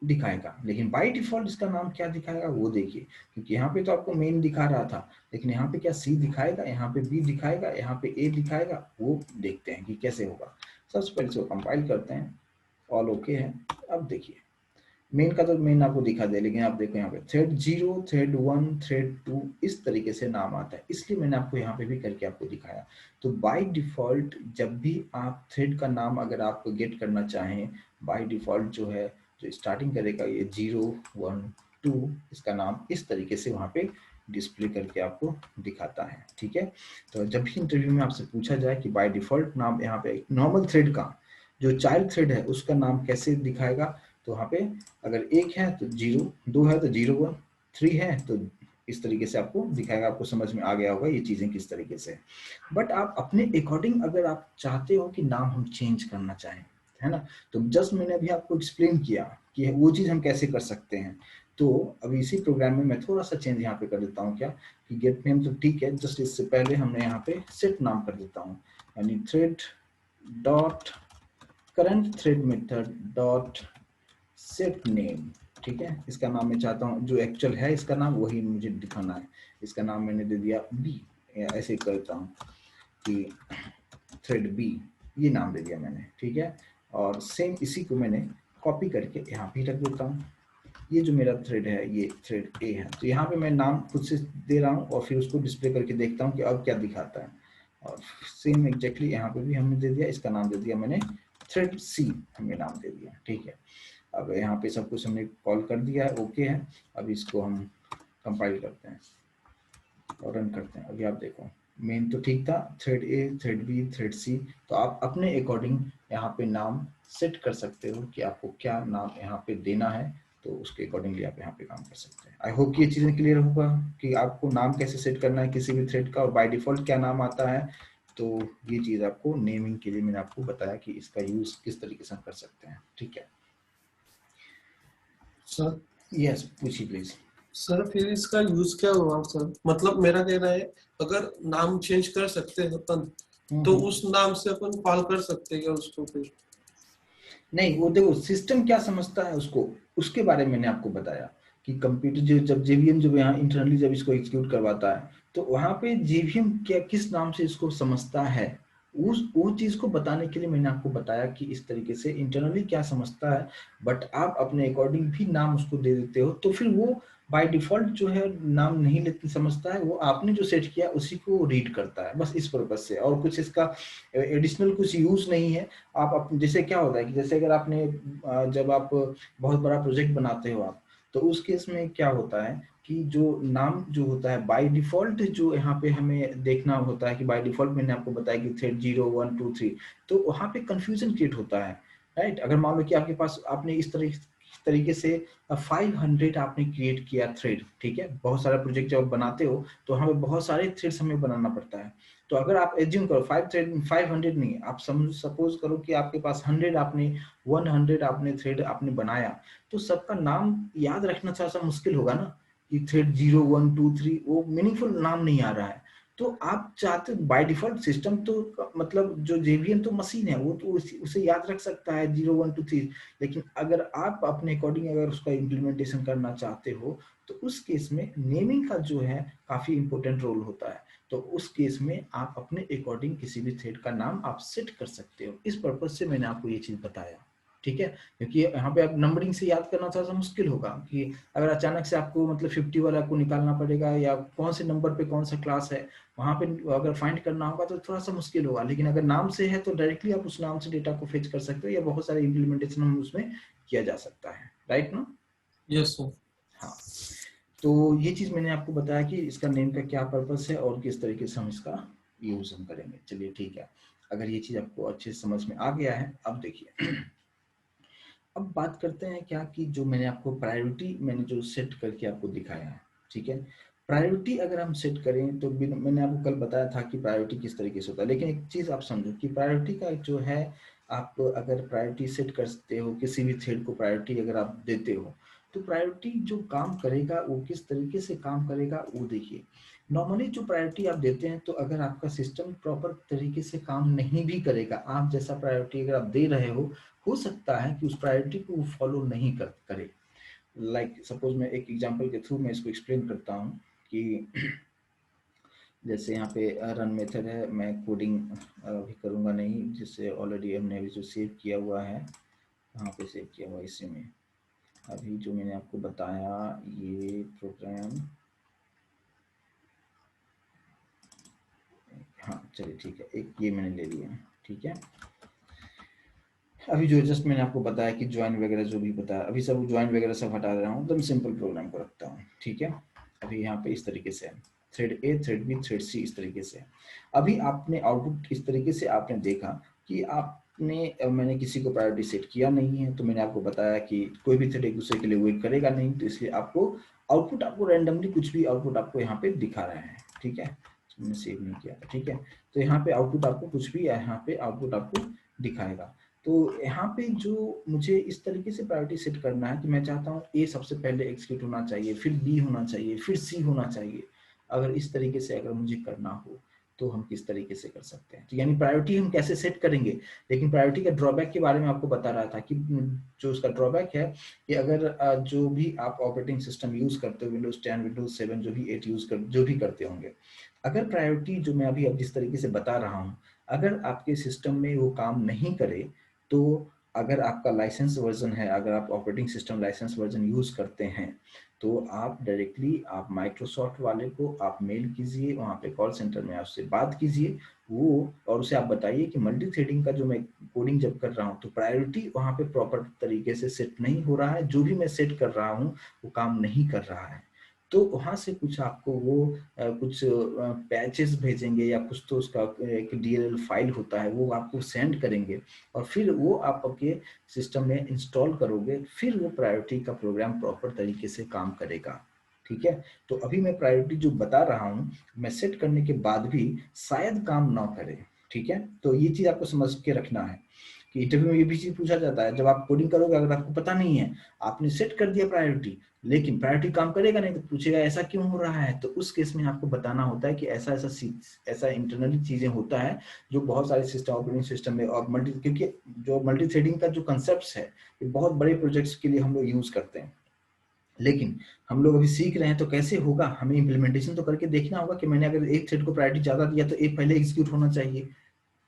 दिखाएगा। लेकिन बाय डिफॉल्ट इसका नाम क्या दिखाएगा वो देखिए, क्योंकि यहाँ पे तो आपको मेन दिखा रहा था, लेकिन यहाँ पे क्या C दिखाएगा, यहाँ पे B दिखाएगा, यहाँ पे A दिखाएगा, वो देखते हैं कि कैसे होगा। सबसे पहले इसको कंपाइल करते हैं, ऑल ओके है। अब देखिए मेन का तो मेन आपको दिखा दे, लेकिन आप देखो यहाँ पे थ्रेड 0, थ्रेड 1, थ्रेड 2 इस तरीके से नाम आता है, इसलिए मैंने आपको यहाँ पे भी करके आपको दिखाया। तो बाय डिफॉल्ट जब भी आप थ्रेड का नाम अगर आप गेट करना चाहें, बाय डिफॉल्ट जो है जो स्टार्टिंग करेगा ये 0, 1, 2, इसका नाम इस तरीके से वहाँ पे डिस्प्ले करके आपको दिखाता है, ठीक है। तो जब भी इंटरव्यू में आपसे पूछा जाए कि बाय डिफॉल्ट नाम यहाँ पे नॉर्मल थ्रेड का जो चाइल्ड थ्रेड है उसका नाम कैसे दिखाएगा, तो वहाँ पे अगर 1 है तो 0, 2 है तो 0, 1, 3 है तो इस तरीके से आपको दिखाएगा। आपको समझ में आ गया होगा ये चीजें किस तरीके से। बट आप अपने अकॉर्डिंग अगर आप चाहते हो कि नाम हम चेंज करना चाहें, है ना, तो जस्ट मैंने अभी आपको एक्सप्लेन किया कि वो चीज हम कैसे कर सकते हैं। तो अभी इसी प्रोग्राम में मैं थोड़ा सा चेंज यहाँ पे कर देता हूँ, क्या कि गेट नेम तो ठीक है, जस्ट इससे पहले हमने यहाँ पे सेट नाम कर देता हूँ, यानी thread dot current thread method dot set name, ठीक है। इसका नाम मैं चाहता हूँ जो एक्चुअल है इसका नाम वही मुझे दिखाना है। इसका नाम मैंने दे दिया B, ऐसे करता हूँ कि थ्रेड B, ये नाम दे दिया मैंने, ठीक है। और सेम इसी को मैंने कॉपी करके यहाँ भी रख देता हूँ। ये जो मेरा थ्रेड है ये थ्रेड A है, तो यहाँ पे मैं नाम खुद से दे रहा हूँ और फिर उसको डिस्प्ले करके देखता हूँ कि अब क्या दिखाता है। और सेम एग्जैक्टली यहाँ पे भी हमने दे दिया, इसका नाम दे दिया मैंने थ्रेड सी, हमने नाम दे दिया, ठीक है। अब यहाँ पे सब कुछ हमने कॉल कर दिया है, ओके है। अब इसको हम कंपाइल करते हैं और रन करते हैं। अभी आप देखो मेन तो ठीक था, थ्रेड ए, थ्रेड बी, थ्रेड सी। तो आप अपने अकॉर्डिंग यहाँ पे नाम सेट कर सकते हो कि आपको क्या नाम यहाँ पे देना है, तो उसके अकॉर्डिंगली आप यहाँ पे काम कर सकते हैं। आई होप ये चीज़ें क्लियर होगा कि आपको नाम कैसे सेट करना है किसी भी थ्रेड का, और बाय डिफॉल्ट क्या नाम आता है। तो ये चीज़ आपको नेमिंग के लिए मैंने आपको बताया कि इसका यूज़ किस तरीके से हम कर सकते हैं, ठीक है। सर यस, पूछिए प्लीज। सर फिर इसका यूज क्या हुआ सर? मतलब मेरा कहना है, अगर नाम चेंज कर सकते हैं अपन, तो उस नाम से अपन कॉल कर सकते हैं क्या उसको फिर? नहीं, वो देखो सिस्टम क्या समझता है उसको, उसके बारे में मैंने आपको बताया कि कंप्यूटर जो जब जेवीएम जब यहाँ इंटरनली जब इसको एग्जीक्यूट करवाता है, तो वहाँ पे जेवीएम क्या किस नाम से इसको समझता है, उस वो चीज को बताने के लिए मैंने आपको बताया कि इस तरीके से इंटरनली क्या समझता है। बट आप अपने अकॉर्डिंग भी नाम उसको दे देते हो, तो फिर वो बाय डिफॉल्ट जो है नाम नहीं लेते समझता है, वो आपने जो सेट किया उसी को रीड करता है, बस इस पर्पज से, और कुछ इसका एडिशनल कुछ यूज नहीं है। आप जैसे क्या होता है कि जैसे अगर आपने जब आप बहुत बड़ा प्रोजेक्ट बनाते हो आप, तो उस केस में क्या होता है कि जो नाम जो होता है बाय डिफॉल्ट जो यहाँ पे हमें देखना होता है कि बाय डिफॉल्ट मैंने आपको बताया कि थ्रेड 0 1 2 3, तो वहाँ पे कंफ्यूजन क्रिएट होता है, राइट। अगर मान लो कि आपके पास आपने इस तरीके से 500 आपने क्रिएट किया थ्रेड, ठीक है। बहुत सारा प्रोजेक्ट जब बनाते हो तो हमें बहुत सारे थ्रेड्स हमें बनाना पड़ता है। तो अगर आप एज्यूम करो 500 नहीं, आप सपोज करो कि आपके पास 100 आपने 100 आपने थ्रेड आपने बनाया, तो सबका नाम याद रखना थोड़ा सा मुश्किल होगा ना कि थ्रेड 0 1 2 3, वो मीनिंगफुल नाम नहीं आ रहा है। तो आप चाहते बाय डिफॉल्ट सिस्टम तो मतलब जो जेवीएम तो मशीन है, वो तो उसे याद रख सकता है 0 1 2 3। लेकिन अगर आप अपने अकॉर्डिंग अगर उसका इम्प्लीमेंटेशन करना चाहते हो, तो उस केस में नेमिंग का जो है काफी इंपॉर्टेंट रोल होता है। तो उस केस में आप अपने अकॉर्डिंग किसी भी थ्रेड का नाम आप सेट कर सकते हो। इस पर्पज से मैंने आपको ये चीज बताया, ठीक है। क्योंकि यहाँ पे आप नंबरिंग से याद करना थोड़ा सा मुश्किल होगा कि अगर अचानक से आपको मतलब 50 वाला को निकालना पड़ेगा या कौन से नंबर पे कौन सा क्लास है, वहां पे अगर फाइंड करना होगा तो थोड़ा सा मुश्किल होगा। लेकिन अगर नाम से है तो डायरेक्टली आप उस नाम से डेटा को फेच कर सकते हो, या बहुत सारे इम्प्लीमेंटेशन हम उसमें किया जा सकता है, राइट ना। Yes sir. हाँ, तो ये चीज मैंने आपको बताया कि इसका नेम का क्या पर्पस है और किस तरीके से हम इसका यूज हम करेंगे। चलिए ठीक है, अगर ये चीज आपको अच्छे से समझ में आ गया है, अब देखिए अब बात करते हैं क्या कि जो मैंने आपको प्रायोरिटी मैंने जो सेट करके आपको दिखाया है, ठीक है। प्रायोरिटी अगर हम सेट करें तो मैंने आपको कल बताया था कि प्रायोरिटी किस तरीके से होता है, लेकिन एक चीज आप समझो कि प्रायोरिटी का जो है, आप अगर प्रायोरिटी सेट करते हो किसी भी थ्रेड को, प्रायोरिटी अगर आप देते हो, तो प्रायोरिटी जो काम करेगा वो किस तरीके से काम करेगा वो देखिए। नॉर्मली जो प्रायोरिटी आप देते हैं, तो अगर आपका सिस्टम प्रॉपर तरीके से काम नहीं भी करेगा, आप जैसा प्रायोरिटी अगर आप दे रहे हो सकता है कि उस प्रायोरिटी को वो फॉलो नहीं करे। लाइक सपोज मैं एक एग्जांपल के थ्रू मैं इसको एक्सप्लेन करता हूँ कि जैसे यहाँ पे रन मेथड है, मैं कोडिंग अभी करूँगा नहीं, जिससे ऑलरेडी हमने अभी जो सेव किया हुआ है, यहाँ पे सेव किया हुआ है इसी में। अभी जो मैंने आपको बताया ये प्रोग्राम, हाँ चलिए ठीक है, एक ये मैंने ले लिया, ठीक है। अभी जो जस्ट मैंने आपको बताया कि ज्वाइन वगैरह जो भी बताया, अभी सब ज्वाइन वगैरह सब हटा रहा हूँ, एकदम सिंपल प्रोग्राम को रखता हूँ, ठीक है। अभी यहाँ पे इस तरीके से थ्रेड ए, थ्रेड बी, थ्रेड सी, इस तरीके से। अभी आपने आउटपुट इस तरीके से आपने देखा कि आपने मैंने किसी को प्रायोरिटी सेट किया नहीं है, तो मैंने आपको बताया कि कोई भी थ्रेड एक दूसरे के लिए वेट करेगा नहीं, तो इसलिए आपको आउटपुट आपको रैंडमली कुछ भी आउटपुट आपको यहाँ पे दिखा रहे हैं, ठीक है। मैंने सेव नहीं किया था, ठीक है। तो यहाँ पे आउटपुट आपको कुछ भी यहाँ पे आउटपुट आपको दिखाएगा। तो यहाँ पे जो मुझे इस तरीके से प्रायोरिटी सेट करना है कि मैं चाहता हूँ ए सबसे पहले एग्जीक्यूट होना चाहिए, फिर बी होना चाहिए, फिर सी होना चाहिए। अगर इस तरीके से अगर मुझे करना हो तो हम किस तरीके से कर सकते हैं, तो यानी प्रायोरिटी हम कैसे सेट करेंगे। लेकिन प्रायोरिटी का ड्रॉबैक के बारे में आपको बता रहा था कि जो उसका ड्रॉबैक है कि अगर जो भी आप ऑपरेटिंग सिस्टम यूज करते हो, विंडोज 10 विंडोज 7 जो भी 8 यूज कर जो भी करते होंगे, अगर प्रायोरिटी जो मैं अभी अब जिस तरीके से बता रहा हूँ, अगर आपके सिस्टम में वो काम नहीं करे, तो अगर आपका लाइसेंस वर्जन है, अगर आप operating system licence version use करते हैं, तो आप डायरेक्टली आप माइक्रोसॉफ्ट वाले को आप मेल कीजिए, वहाँ पे कॉल सेंटर में आपसे बात कीजिए वो, और उसे आप बताइए कि मल्टी थ्रेडिंग का जो मैं कोडिंग जब कर रहा हूँ तो प्रायोरिटी वहाँ पे प्रॉपर तरीके से सेट नहीं हो रहा है, जो भी मैं सेट कर रहा हूँ वो काम नहीं कर रहा है। तो वहाँ से कुछ आपको वो कुछ पैचेस भेजेंगे या कुछ तो उसका एक डीएलएल फाइल होता है वो आपको सेंड करेंगे, और फिर वो आप आपके सिस्टम में इंस्टॉल करोगे, फिर वो प्रायोरिटी का प्रोग्राम प्रॉपर तरीके से काम करेगा। ठीक है, तो अभी मैं प्रायोरिटी जो बता रहा हूँ, मैं सेट करने के बाद भी शायद काम ना करे। ठीक है, तो ये चीज आपको समझ के रखना है कि इंटरव्यू में ये भी चीज पूछा जाता है, जब आप कोडिंग करोगे अगर आपको पता नहीं है, आपने सेट कर दिया प्रायोरिटी, लेकिन प्रायोरिटी काम करेगा नहीं, तो पूछेगा ऐसा क्यों हो रहा है, तो उस केस में आपको बताना होता है कि ऐसा ऐसा ऐसा इंटरनली चीजें होता है जो बहुत सारे सिस्टम ऑपरेटिंग सिस्टम में, और मल्टी, क्योंकि जो मल्टी थ्रेडिंग का जो कंसेप्ट है ये बहुत बड़े प्रोजेक्ट्स के लिए हम लोग यूज करते हैं, लेकिन हम लोग अभी सीख रहे हैं, तो कैसे होगा, हमें इम्प्लीमेंटेशन तो करके देखना होगा कि मैंने अगर एक थ्रेड को प्रायोरिटी ज्यादा दिया तो एक पहले एग्जीक्यूट होना चाहिए।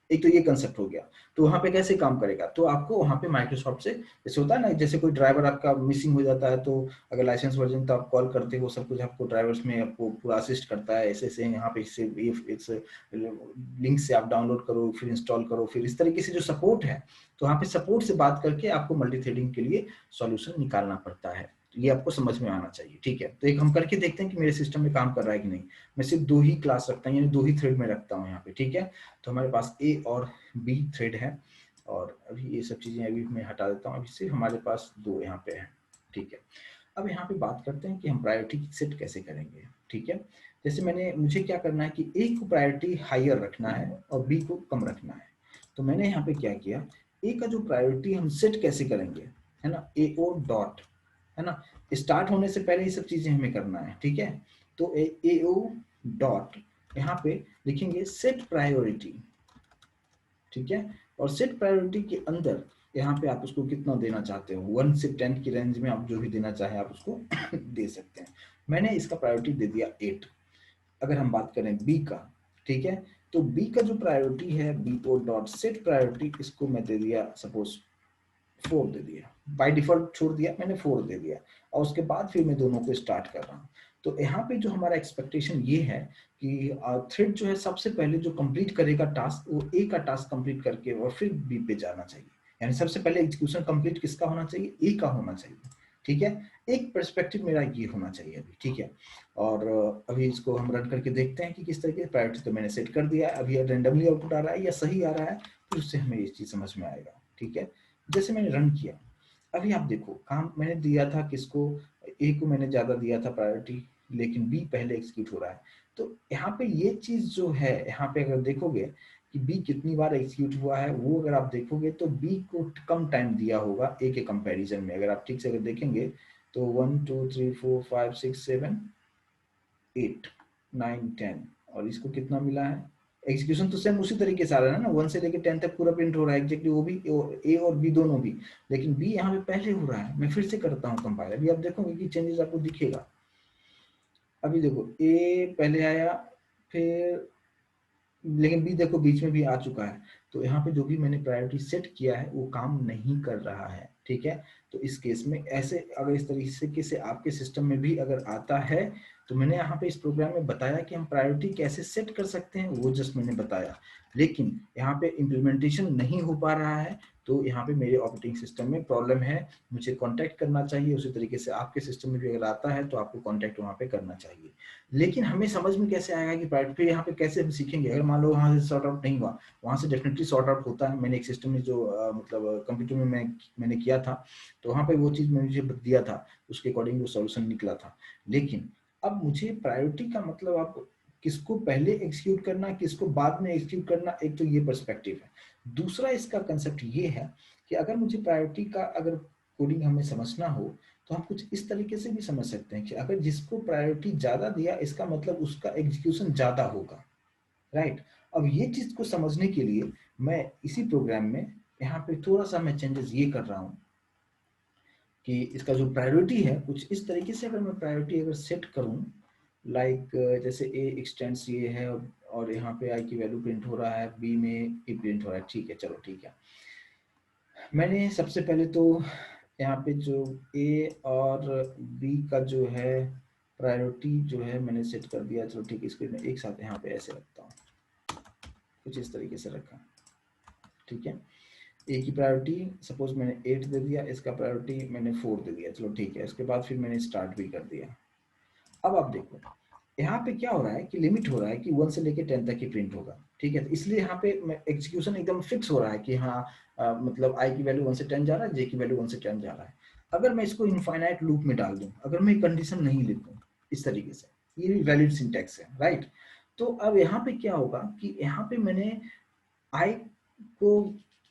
एक तो ये कंसेप्ट हो गया, तो वहां पे कैसे काम करेगा, तो आपको वहां पे माइक्रोसॉफ्ट से, जैसे होता है ना, जैसे कोई ड्राइवर आपका मिसिंग हो जाता है, तो अगर लाइसेंस वर्जन तो आप कॉल करते हो, सब कुछ आपको ड्राइवर्स में आपको पूरा असिस्ट करता है, ऐसे ऐसे यहाँ पे इस लिंक से आप डाउनलोड करो, फिर इंस्टॉल करो, फिर इस तरीके से जो सपोर्ट है, तो वहाँ पे सपोर्ट से बात करके आपको मल्टी थ्रेडिंग के लिए सॉल्यूशन निकालना पड़ता है। तो ये आपको समझ में आना चाहिए। ठीक है, तो एक हम करके देखते हैं कि मेरे सिस्टम में काम कर रहा है कि नहीं। मैं सिर्फ 2 ही क्लास रखता हूँ, यानी 2 ही थ्रेड में रखता हूँ यहाँ पे। ठीक है, तो हमारे पास ए और बी थ्रेड है, और अभी ये सब चीजें अभी मैं हटा देता हूँ, अभी सिर्फ हमारे पास 2 यहाँ पे है। ठीक है, अब यहाँ पे बात करते हैं कि हम प्रायोरिटी सेट कैसे करेंगे। ठीक है, जैसे मुझे क्या करना है कि ए को प्रायोरिटी हायर रखना है और बी को कम रखना है। तो मैंने यहाँ पे क्या किया, ए का जो प्रायोरिटी हम सेट कैसे करेंगे, है ना, ए ओ डॉट, है ना, स्टार्ट होने से पहले ये सब चीजें हमें करना है। ठीक है, तो ए ओ डॉट, यहाँ पे लिखेंगे सेट प्रायोरिटी। ठीक है, और सेट प्रायोरिटी के अंदर यहाँ पे आप उसको कितना देना चाहते हो, 1 से 10 की रेंज में आप जो भी देना चाहे आप उसको दे सकते हैं। मैंने इसका प्रायोरिटी दे दिया 8। अगर हम बात करें बी का, ठीक है, तो बी का जो प्रायोरिटी है, B O dot set priority, इसको मैं दे दिया सपोज 4 दे दिया, बाय डिफॉल्ट छोड़ दिया मैंने, 4 दे दिया, और उसके बाद फिर मैं दोनों को स्टार्ट कर रहा हूँ। तो यहाँ पे जो हमारा एक्सपेक्टेशन ये है कि थ्रेड जो है सबसे पहले जो कंप्लीट करेगा टास्क, वो ए का टास्क कंप्लीट करके और फिर बी पे जाना चाहिए, यानी सबसे पहले एग्जीक्यूशन कंप्लीट किसका होना चाहिए, ए का होना चाहिए। ठीक है, एक पर्सपेक्टिव मेरा ये होना चाहिए अभी। ठीक है, और अभी इसको हम रन करके देखते हैं कि किस तरीके से, प्रायोरिटी तो मैंने सेट कर दिया है, अभी रेंडमली आउटपुट आ रहा है या सही आ रहा है, फिर उससे हमें ये चीज समझ में आएगा। ठीक है, जैसे मैंने रन किया, अभी आप देखो काम मैंने दिया था किसको, ए को मैंने ज्यादा दिया था प्रायोरिटी, लेकिन बी पहले एग्जीक्यूट हो रहा है। तो यहाँ पे ये चीज जो है, यहाँ पे अगर देखोगे कि बी कितनी बार एग्जीक्यूट हुआ है, वो अगर आप देखोगे तो बी को कम टाइम दिया होगा ए के कंपैरिजन में। अगर आप ठीक से अगर देखेंगे तो 1 2 3 4 5 6 7 8 9 10, और इसको कितना मिला है, एग्जीक्यूशन तो सेम उसी तरीके से आ रहा है ना, 1 से लेके 10 तक पूरा प्रिंट हो रहा है एग्जैक्टली, वो भी ए और बी दोनों भी, लेकिन बी यहाँ पे पहले हो रहा है। मैं फिर से करता हूँ कंपाइल, अभी आप देखोगे कि चेंजेस आपको दिखेगा। अभी देखो ए पहले आया, फिर लेकिन बी देखो बीच में भी आ चुका है, तो यहाँ पे जो भी मैंने प्रायोरिटी सेट किया है वो काम नहीं कर रहा है। ठीक है, तो इस केस में ऐसे अगर इस तरीके से आपके सिस्टम में भी अगर आता है, तो मैंने यहाँ पे इस प्रोग्राम में बताया कि हम प्रायोरिटी कैसे सेट कर सकते हैं, वो जस्ट मैंने बताया, लेकिन यहाँ पे इम्प्लीमेंटेशन नहीं हो पा रहा है, तो यहाँ पे मेरे ऑपरेटिंग सिस्टम में प्रॉब्लम है, मुझे कॉन्टैक्ट करना चाहिए। उसी तरीके से आपके सिस्टम में भी अगर आता है तो आपको कॉन्टैक्ट वहाँ पे करना चाहिए। लेकिन हमें समझ में कैसे आएगा कि प्रायोरिटी, फिर यहाँ पे कैसे हम सीखेंगे, अगर मान लो वहाँ से सॉर्ट आउट नहीं हुआ, वहाँ से डेफिनेटली सॉर्ट आउट होता है। मैंने एक सिस्टम में जो मतलब कंप्यूटर में मैंने किया था, तो वहाँ पे वो चीज़ मैंने मुझे दिया था, उसके अकॉर्डिंग वो सोल्यूशन निकला था। लेकिन अब मुझे प्रायोरिटी का मतलब आप किसको पहले एग्जीक्यूट करना, किसको बाद में एग्जीक्यूट करना, एक तो ये पर्सपेक्टिव है। दूसरा इसका कंसेप्ट ये है कि अगर मुझे प्रायोरिटी का अगर कोडिंग हमें समझना हो, तो हम कुछ इस तरीके से भी समझ सकते हैं कि अगर जिसको प्रायोरिटी ज्यादा दिया, इसका मतलब उसका एग्जीक्यूशन ज्यादा होगा। राइट, अब ये चीज को समझने के लिए मैं इसी प्रोग्राम में यहाँ पे थोड़ा सा मैं चेंजेस ये कर रहा हूँ कि इसका जो प्रायोरिटी है कुछ इस तरीके से, अगर मैं प्रायोरिटी अगर सेट करूँ, लाइक जैसे ए एक्सटेंड्स ये है, और यहाँ पे आई की वैल्यू प्रिंट हो रहा है, बी में ए प्रिंट हो रहा है। ठीक है, चलो ठीक है, मैंने सबसे पहले तो यहाँ पे जो ए और बी का जो है प्रायोरिटी जो है मैंने सेट कर दिया। चलो ठीक है, इसको मैं एक साथ यहाँ पे ऐसे रखता हूँ, कुछ इस तरीके से रखा। ठीक है, ए की प्रायोरिटी सपोज मैंने 8 दे दिया, इसका प्रायोरिटी मैंने 4 दे दिया। चलो ठीक है, उसके बाद फिर मैंने स्टार्ट भी कर दिया। अब आप देखो यहाँ पे क्या हो रहा है कि लिमिट हो रहा है कि 1 से लेके 10 तक ही प्रिंट होगा। ठीक है, तो इसलिए यहाँ पे एग्जीक्यूशन एकदम फिक्स हो रहा है कि हाँ मतलब आई की वैल्यू 1 से 10 जा रहा है, जे की वैल्यू 1 से 10 जा रहा है। अगर मैं इसको इनफाइनाइट लूप में डाल दूं, अगर मैं कंडीशन नहीं लिखूं इस तरीके से, ये भी वैलिड सिंटैक्स है, राइट। तो अब यहाँ पे क्या होगा कि यहाँ पे मैंने आई को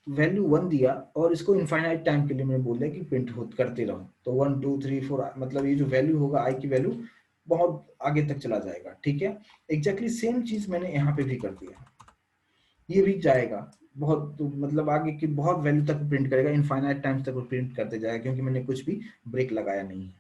वैल्यू 1 दिया और इसको इनफाइनाइट टाइम के लिए मैंने बोल दिया कि प्रिंट हो करते रहो। तो 1 2 3 4 मतलब ये जो वैल्यू होगा आई की वैल्यू बहुत आगे तक चला जाएगा। ठीक है, एग्जैक्टली सेम चीज मैंने यहाँ पे भी कर दिया, ये भी जाएगा बहुत, तो मतलब आगे की बहुत वैल्यू तक प्रिंट करेगा, इनफाइनाइट टाइम्स तक वो प्रिंट करते जाएगा, क्योंकि मैंने कुछ भी ब्रेक लगाया नहीं है,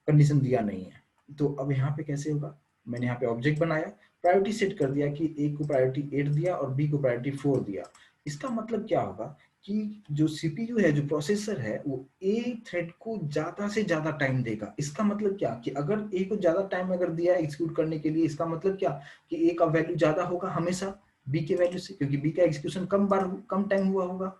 कंडीशन दिया नहीं है। तो अब यहाँ पे कैसे होगा, मैंने यहाँ पे ऑब्जेक्ट बनाया, प्रायोरिटी सेट कर दिया कि ए को प्रायोरिटी 8 दिया और बी को प्रायोरिटी 4 दिया। इसका मतलब क्या होगा कि जो सीपीयू है, जो प्रोसेसर है, वो ए थ्रेड को ज्यादा से ज्यादा टाइम देगा। इसका मतलब क्या कि अगर ए को ज्यादा टाइम अगर दिया एग्जीक्यूट करने के लिए, इसका मतलब क्या कि ए का वैल्यू ज्यादा होगा हमेशा बी के वैल्यू से, क्योंकि बी का एग्जीक्यूशन कम टाइम हुआ होगा,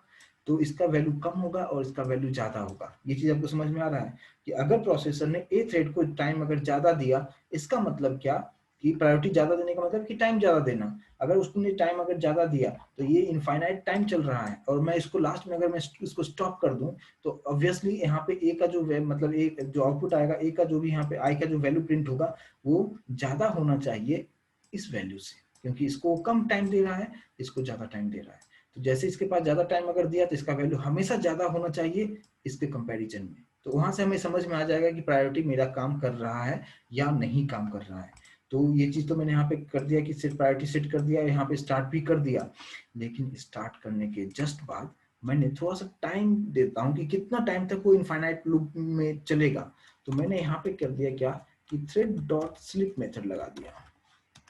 तो इसका वैल्यू कम होगा और इसका वैल्यू ज्यादा होगा। ये चीज आपको समझ में आ रहा है कि अगर प्रोसेसर ने ए थ्रेड को टाइम अगर ज्यादा दिया, इसका मतलब क्या कि प्रायोरिटी ज्यादा देने का मतलब कि टाइम ज्यादा देना। अगर उसने टाइम अगर ज्यादा दिया तो ये इनफाइनाइट टाइम चल रहा है, और मैं इसको लास्ट में अगर मैं इसको स्टॉप कर दूं, तो ऑब्वियसली यहाँ पे ए का जो मतलब ए जो आउटपुट आएगा, ए का जो भी यहाँ पे आई का जो वैल्यू प्रिंट होगा वो ज्यादा होना चाहिए इस वैल्यू से, क्योंकि इसको कम टाइम दे रहा है, इसको ज्यादा टाइम दे रहा है। तो जैसे इसके पास ज्यादा टाइम अगर दिया तो इसका वैल्यू हमेशा ज्यादा होना चाहिए इसके कंपैरिजन में। तो वहां से हमें समझ में आ जाएगा कि प्रायोरिटी मेरा काम कर रहा है या नहीं काम कर रहा है। तो ये चीज तो मैंने यहाँ पे कर दिया कि सिर्फ प्रायोरिटी सेट कर दिया, यहाँ पे स्टार्ट भी कर दिया। लेकिन स्टार्ट करने के जस्ट बाद मैंने थोड़ा सा टाइम देता हूँ कि कितना टाइम तक वो इनफाइनाइट लूप में चलेगा। तो मैंने यहाँ पे कर दिया क्या कि थ्रेड डॉट स्लिप मेथड लगा दिया,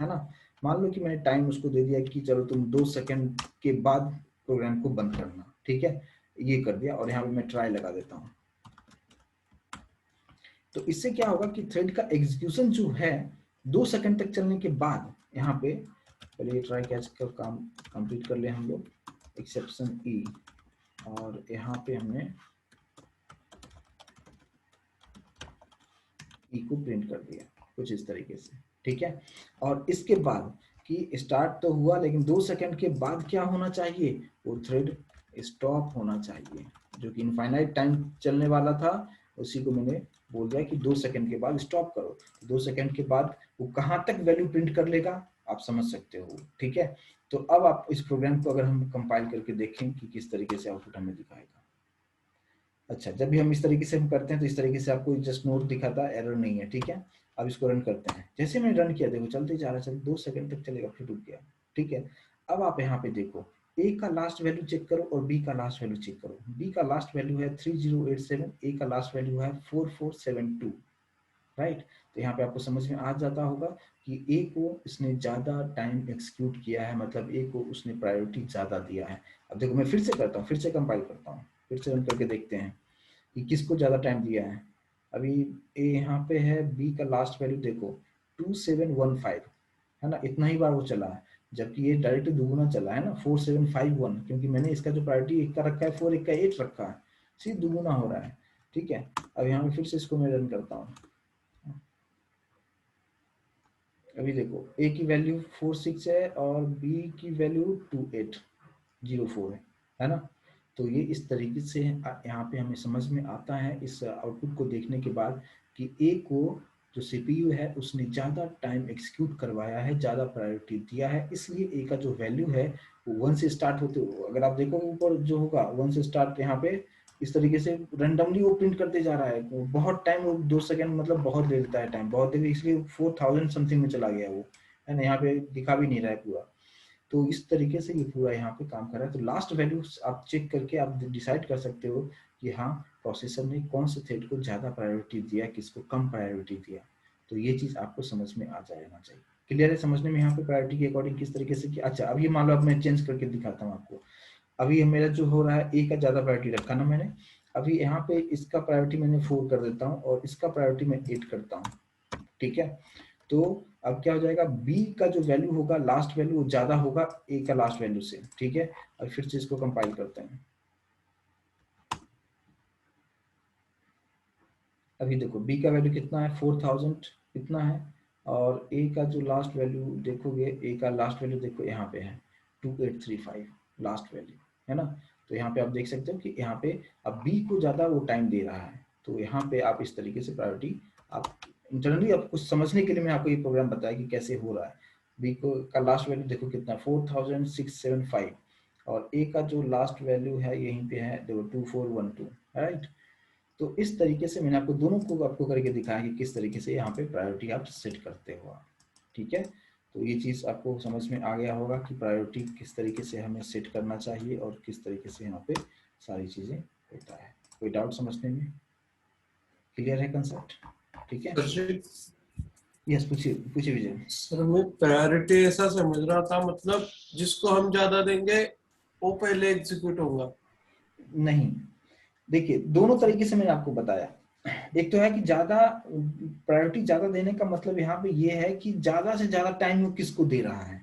है ना। मान लो कि मैंने टाइम उसको दे दिया कि चलो तुम 2 सेकंड के बाद प्रोग्राम को बंद करना। ठीक है, ये कर दिया और यहाँ पे मैं ट्राई लगा देता हूँ। तो इससे क्या होगा कि थ्रेड का एग्जीक्यूशन जो है 2 सेकंड तक चलने के बाद, यहाँ पे पहले ये ट्राई कैच का काम कंप्लीट कर ले हम लोग, एक्सेप्शन ई, और यहाँ पे हमने ई को प्रिंट कर दिया कुछ इस तरीके से। ठीक है, और इसके बाद कि स्टार्ट तो हुआ, लेकिन 2 सेकंड के बाद क्या होना चाहिए, वो थ्रेड स्टॉप होना चाहिए, जो कि इनफाइनाइट टाइम चलने वाला था, उसी को मैंने बोल दिया कि 2 सेकंड के बाद स्टॉप करो। 2 सेकंड के बाद वो कहाँ तक वैल्यू प्रिंट कर लेगा आप समझ सकते हो। ठीक है, तो अब आप इस प्रोग्राम को अगर हम कंपाइल करके देखें कि किस तरीके से आउटपुट हमें दिखाएगा। अच्छा, जब भी हम इस तरीके से हम करते हैं तो इस तरीके से आपको जस्ट नोट दिखाता है, एरर नहीं है। ठीक है, अब इसको रन करते हैं। जैसे मैंने रन किया, देखो चलते जा रहा है, चल 2 सेकंड तक चलेगा फिर रुक गया। ठीक है, अब आप यहाँ पे देखो, ए का लास्ट वैल्यू चेक करो और बी का लास्ट वैल्यू चेक करो। बी का लास्ट वैल्यू है 3087, ए का लास्ट वैल्यू है 4472, राइट। तो यहाँ पे आपको समझ में आ जाता होगा कि ए को इसने ज्यादा टाइम एक्सिक्यूट किया है, मतलब ए को उसने प्रायोरिटी ज्यादा दिया है। अब देखो मैं फिर से करता हूँ, फिर से कंपाइल करता हूँ, फिर से रन करके देखते हैं कि किसको ज्यादा टाइम दिया है। अभी ए यहाँ पे है, बी का लास्ट वैल्यू देखो 2715, है ना, इतना ही बार वो चला है, जबकि ये डायरेक्ट दुगुना चला है ना 4751, क्योंकि मैंने इसका जो प्रायोरिटी एक का रखा है 4, एक का 8 रखा है, सीधे दुगुना हो रहा है। ठीक है, अब यहाँ पे फिर से इसको मैं रन करता हूँ। अभी देखो ए की वैल्यू 46 है और बी की वैल्यू 2804 है ना। तो ये इस तरीके से यहाँ पे हमें समझ में आता है इस आउटपुट को देखने के बाद कि ए को जो सीपीयू है उसने ज़्यादा टाइम एक्सिक्यूट करवाया है, ज़्यादा प्रायोरिटी दिया है, इसलिए ए का जो वैल्यू है वो 1 से स्टार्ट होते, अगर आप देखोगे ऊपर जो होगा 1 से स्टार्ट यहाँ पे इस तरीके से रैंडमली वो प्रिंट करते जा रहा है। वो बहुत टाइम, वो 2 सेकंड मतलब बहुत ले लेता है टाइम, बहुत देर, इसलिए 4000 समथिंग में चला गया वो, है ना, यहाँ पे दिखा भी नहीं रहा है पूरा। तो इस तरीके से ये पूरा यहाँ पे काम कर रहा है। तो लास्ट वैल्यू आप चेक करके आप डिसाइड कर सकते हो कि हाँ प्रोसेसर ने कौन से थ्रेड को ज़्यादा प्रायोरिटी दिया, किसको कम प्रायोरिटी दिया। तो ये चीज़ आपको समझ में आ जाना चाहिए। क्लियर है समझने में यहाँ पे प्रायोरिटी के अकॉर्डिंग किस तरीके से कि अच्छा अब ये मान लो अब मैं चेंज करके दिखाता हूँ आपको। अभी मेरा जो हो रहा है ए का ज्यादा प्रायोरिटी रखा ना मैंने, अभी यहाँ पे इसका प्रायोरिटी मैंने 4 कर देता हूँ और इसका प्रायोरिटी मैं 8 करता हूँ, ठीक है। तो अब क्या हो जाएगा, बी का जो वैल्यू होगा लास्ट वैल्यू वो ज्यादा होगा ए का लास्ट वैल्यू से, ठीक है। अब फिर से इसको कंपाइल करते हैं। अभी देखो बी का वैल्यू कितना है 4000 इतना है, और ए का जो लास्ट वैल्यू देखोगे, ए का लास्ट वैल्यू देखो यहाँ पे है 2835 लास्ट वैल्यू, है ना। तो यहाँ पे आप देख सकते हो कि यहाँ पे अब बी को ज्यादा वो टाइम दे रहा है, तो यहाँ पे आप इस तरीके से प्रायोरिटी आप इंटरनली आप कुछ समझने के लिए मैं आपको ये प्रोग्राम बताया कि कैसे हो रहा है। बी को का लास्ट वैल्यू देखो कितना 4675, और ए का जो लास्ट वैल्यू है यहीं पे है देखो 2412, राइट। तो इस तरीके से मैंने आपको दोनों को आपको करके दिखाया कि किस तरीके से यहाँ पे प्रायोरिटी आप सेट करते हो आप, ठीक है। तो ये चीज़ आपको समझ में आ गया होगा कि प्रायोरिटी किस तरीके से हमें सेट करना चाहिए और किस तरीके से यहाँ पे सारी चीज़ें होता है। कोई डाउट समझने में, क्लियर है कंसेप्ट, ठीक है। यस, पूछिए पूछिए विजय। सर मैं प्रायोरिटी ऐसा समझ रहा था, मतलब जिसको हम ज्यादा देंगे वो पहले एग्जीक्यूट होगा। नहीं, देखिए दोनों तरीके से मैंने आपको बताया। एक तो है कि ज्यादा प्रायोरिटी ज्यादा देने का मतलब यहाँ पे ये है कि ज्यादा से ज्यादा टाइम वो किसको दे रहा है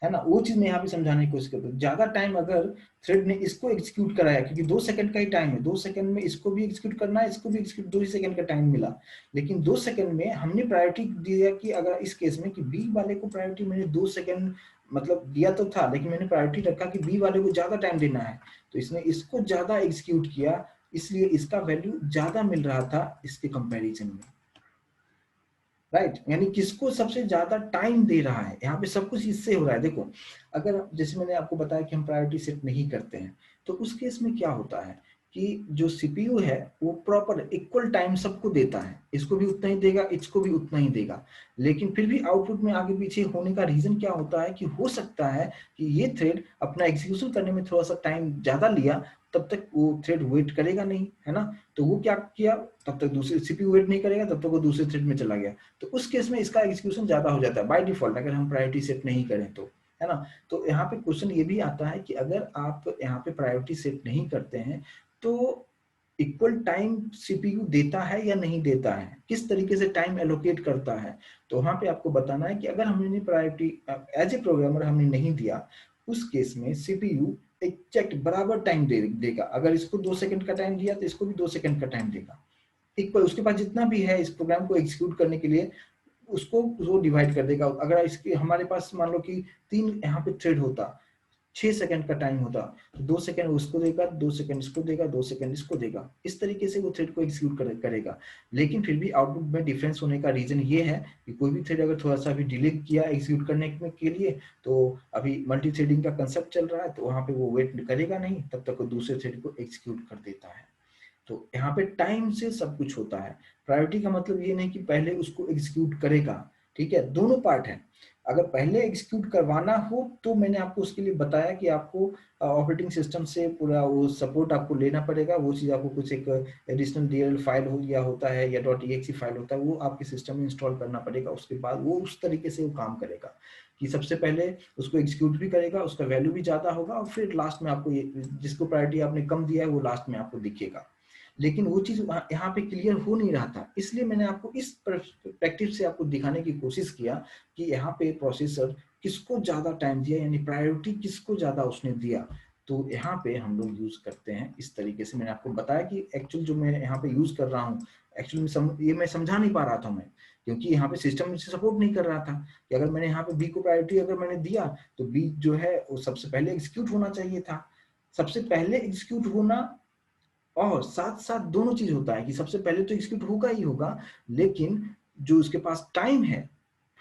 ना, वो चीज मैं यहाँ पे समझाने की कोशिश करता हूँ। ज्यादा टाइम अगर थ्रेड ने इसको एग्जीक्यूट कराया, क्योंकि 2 सेकंड का ही टाइम है, 2 सेकंड में इसको भी एग्जीक्यूट करना है, इसको भी एग्जीक्यूट, 2 ही सेकंड का टाइम मिला, लेकिन 2 सेकंड में हमने प्रायोरिटी दिया कि अगर इस केस में कि बी वाले को प्रायोरिटी मैंने 2 सेकंड मतलब दिया तो था, लेकिन मैंने प्रायोरिटी रखा कि बी वाले को ज्यादा टाइम देना है, तो इसने इसको ज्यादा एग्जीक्यूट किया, इसलिए इसका वैल्यू ज्यादा मिल रहा था इसके कंपैरिजन में, राइट। यानी किसको सबसे ज्यादा टाइम दे रहा है, यहाँ पे सब कुछ इससे हो रहा है। देखो अगर जैसे मैंने आपको बताया कि हम प्रायोरिटी सेट नहीं करते हैं, तो उस केस में क्या होता है कि जो सीपीयू है वो प्रॉपर इक्वल टाइम सबको देता है, इसको भी उतना ही देगा, इसको भी उतना ही देगा, लेकिन फिर भी आउटपुट में आगे पीछे होने का रीजन क्या होता है कि हो सकता है कि ये थ्रेड अपना एग्जीक्यूशन करने में थोड़ा सा टाइम ज्यादा लिया, तब तक वो थ्रेड वेट करेगा नहीं, है ना। तो वो क्या किया, तब तक दूसरे सीपीयू वेट नहीं करेगा, तब तक वो दूसरे थ्रेड में चला गया, तो उस केस में इसका एग्जीक्यूशन ज्यादा हो जाता है बाय डिफॉल्ट, अगर हम प्रायोरिटी सेट नहीं करें तो, है ना। तो यहाँ पे क्वेश्चन ये भी आता है कि अगर आप यहाँ पे प्रायोरिटी सेट नहीं करते हैं तो इक्वल टाइम सीपीयू देता है या नहीं देता है, किस तरीके से टाइम एलोकेट करता है। तो वहां पे आपको बताना है कि अगर हमने प्रायोरिटी एज ए प्रोग्रामर हमने नहीं दिया, उस केस में सीपीयू एग्जैक्ट बराबर टाइम देगा, अगर इसको 2 सेकंड का टाइम दिया तो इसको भी 2 सेकंड का टाइम देगा, इक्वल, उसके पास जितना भी है इस प्रोग्राम को एग्जीक्यूट करने के लिए उसको वो डिवाइड कर देगा। अगर इसके हमारे पास मान लो कि 3 यहाँ पे थ्रेड होता, 6 सेकंड का टाइम होता, तो 2 सेकंड उसको देगा, 2 सेकंड इसको देगा, 2 सेकंड इसको देगा, इस तरीके से वो थ्रेड को एग्जीक्यूट करेगा। लेकिन फिर भी आउटपुट में डिफरेंस होने का रीजन ये है कि कोई भी थ्रेड अगर थोड़ा सा भी डिले किया एग्जीक्यूट करने के लिए, तो अभी मल्टी थ्रेडिंग का कंसेप्ट चल रहा है, तो वहां पे वो वेट करेगा नहीं, तब तक वो दूसरे थ्रेड को एग्जीक्यूट कर देता है। तो यहाँ पे टाइम से सब कुछ होता है। प्रायोरिटी का मतलब ये नहीं कि पहले उसको एग्जीक्यूट करेगा, ठीक है, दोनों पार्ट है। अगर पहले एग्जीक्यूट करवाना हो तो मैंने आपको उसके लिए बताया कि आपको ऑपरेटिंग सिस्टम से पूरा वो सपोर्ट आपको लेना पड़ेगा, वो चीज आपको कुछ एक एडिशनल डीएल फाइल हो या होता है या .exe फाइल होता है, वो आपके सिस्टम में इंस्टॉल करना पड़ेगा, उसके बाद वो उस तरीके से वो काम करेगा कि सबसे पहले उसको एग्जीक्यूट भी करेगा, उसका वैल्यू भी ज्यादा होगा, और फिर लास्ट में आपको जिसको प्रायोरिटी आपने कम दिया है वो लास्ट में आपको दिखेगा। लेकिन वो चीज यहाँ पे क्लियर हो नहीं रहा था, इसलिए मैंने आपको इस परस्पेक्टिव से आपको दिखाने की कोशिश किया कि यहाँ पे प्रोसेसर किसको ज्यादा टाइम दिया, यानी प्रायोरिटी किसको ज्यादा उसने दिया। तो यहाँ पे हम लोग यूज करते हैं इस तरीके से। मैंने आपको बताया कि एक्चुअल जो मैं यहाँ पे यूज कर रहा हूँ, एक्चुअली ये मैं समझा नहीं पा रहा था मैं, क्योंकि यहाँ पे सिस्टम मुझे सपोर्ट नहीं कर रहा था कि अगर मैंने यहाँ पे बी को प्रायोरिटी अगर मैंने दिया तो बी जो है वो सबसे पहले एग्जीक्यूट होना चाहिए था, सबसे पहले एग्जीक्यूट होना, और साथ साथ दोनों चीज होता है कि सबसे पहले तो एग्जीक्यूट होगा ही होगा, लेकिन जो उसके पास टाइम है,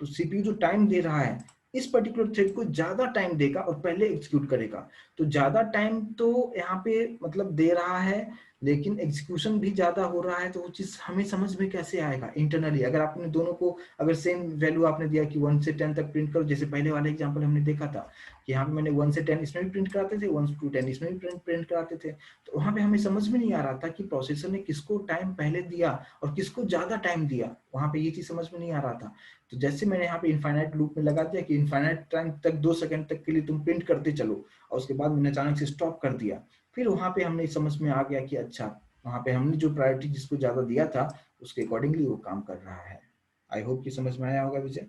तो सीपीयू जो टाइम दे रहा है इस पर्टिकुलर थ्रेड को ज्यादा टाइम देगा और पहले एग्जीक्यूट करेगा। तो ज्यादा टाइम तो यहाँ पे मतलब दे रहा है, लेकिन एग्जीक्यूशन भी ज्यादा हो रहा है, तो वो चीज हमें समझ में कैसे आएगा इंटरनली? अगर आपने दोनों को, अगर सेम वैल्यू आपने दिया कि 1 से 10 तक प्रिंट करो, जैसे पहले वाले एग्जांपल हमने देखा था कि यहाँ पे मैंने 1 से 10 इसमें भी प्रिंट कराते थे, 1 to 10 इसमें भी प्रिंट कराते थे, तो वहां पे हमें समझ में नहीं आ रहा था कि प्रोसेसर ने किसको टाइम पहले दिया और किसको ज्यादा टाइम दिया, वहां पे ये चीज समझ में नहीं आ रहा था। तो जैसे मैंने यहाँ पे इनफाइनाइट लूप में लगा दिया कि इनफाइनाइट टाइम तक 2 सेकंड तक के लिए तुम प्रिंट करते चलो, और उसके बाद मैंने अचानक से स्टॉप कर दिया, फिर वहां पे हमने समझ में आ गया कि अच्छा, वहां पे हमने जो प्रायोरिटी जिसको ज्यादा दिया था उसके अकॉर्डिंगली वो काम कर रहा है। आई होप कि समझ में आया होगा विजय।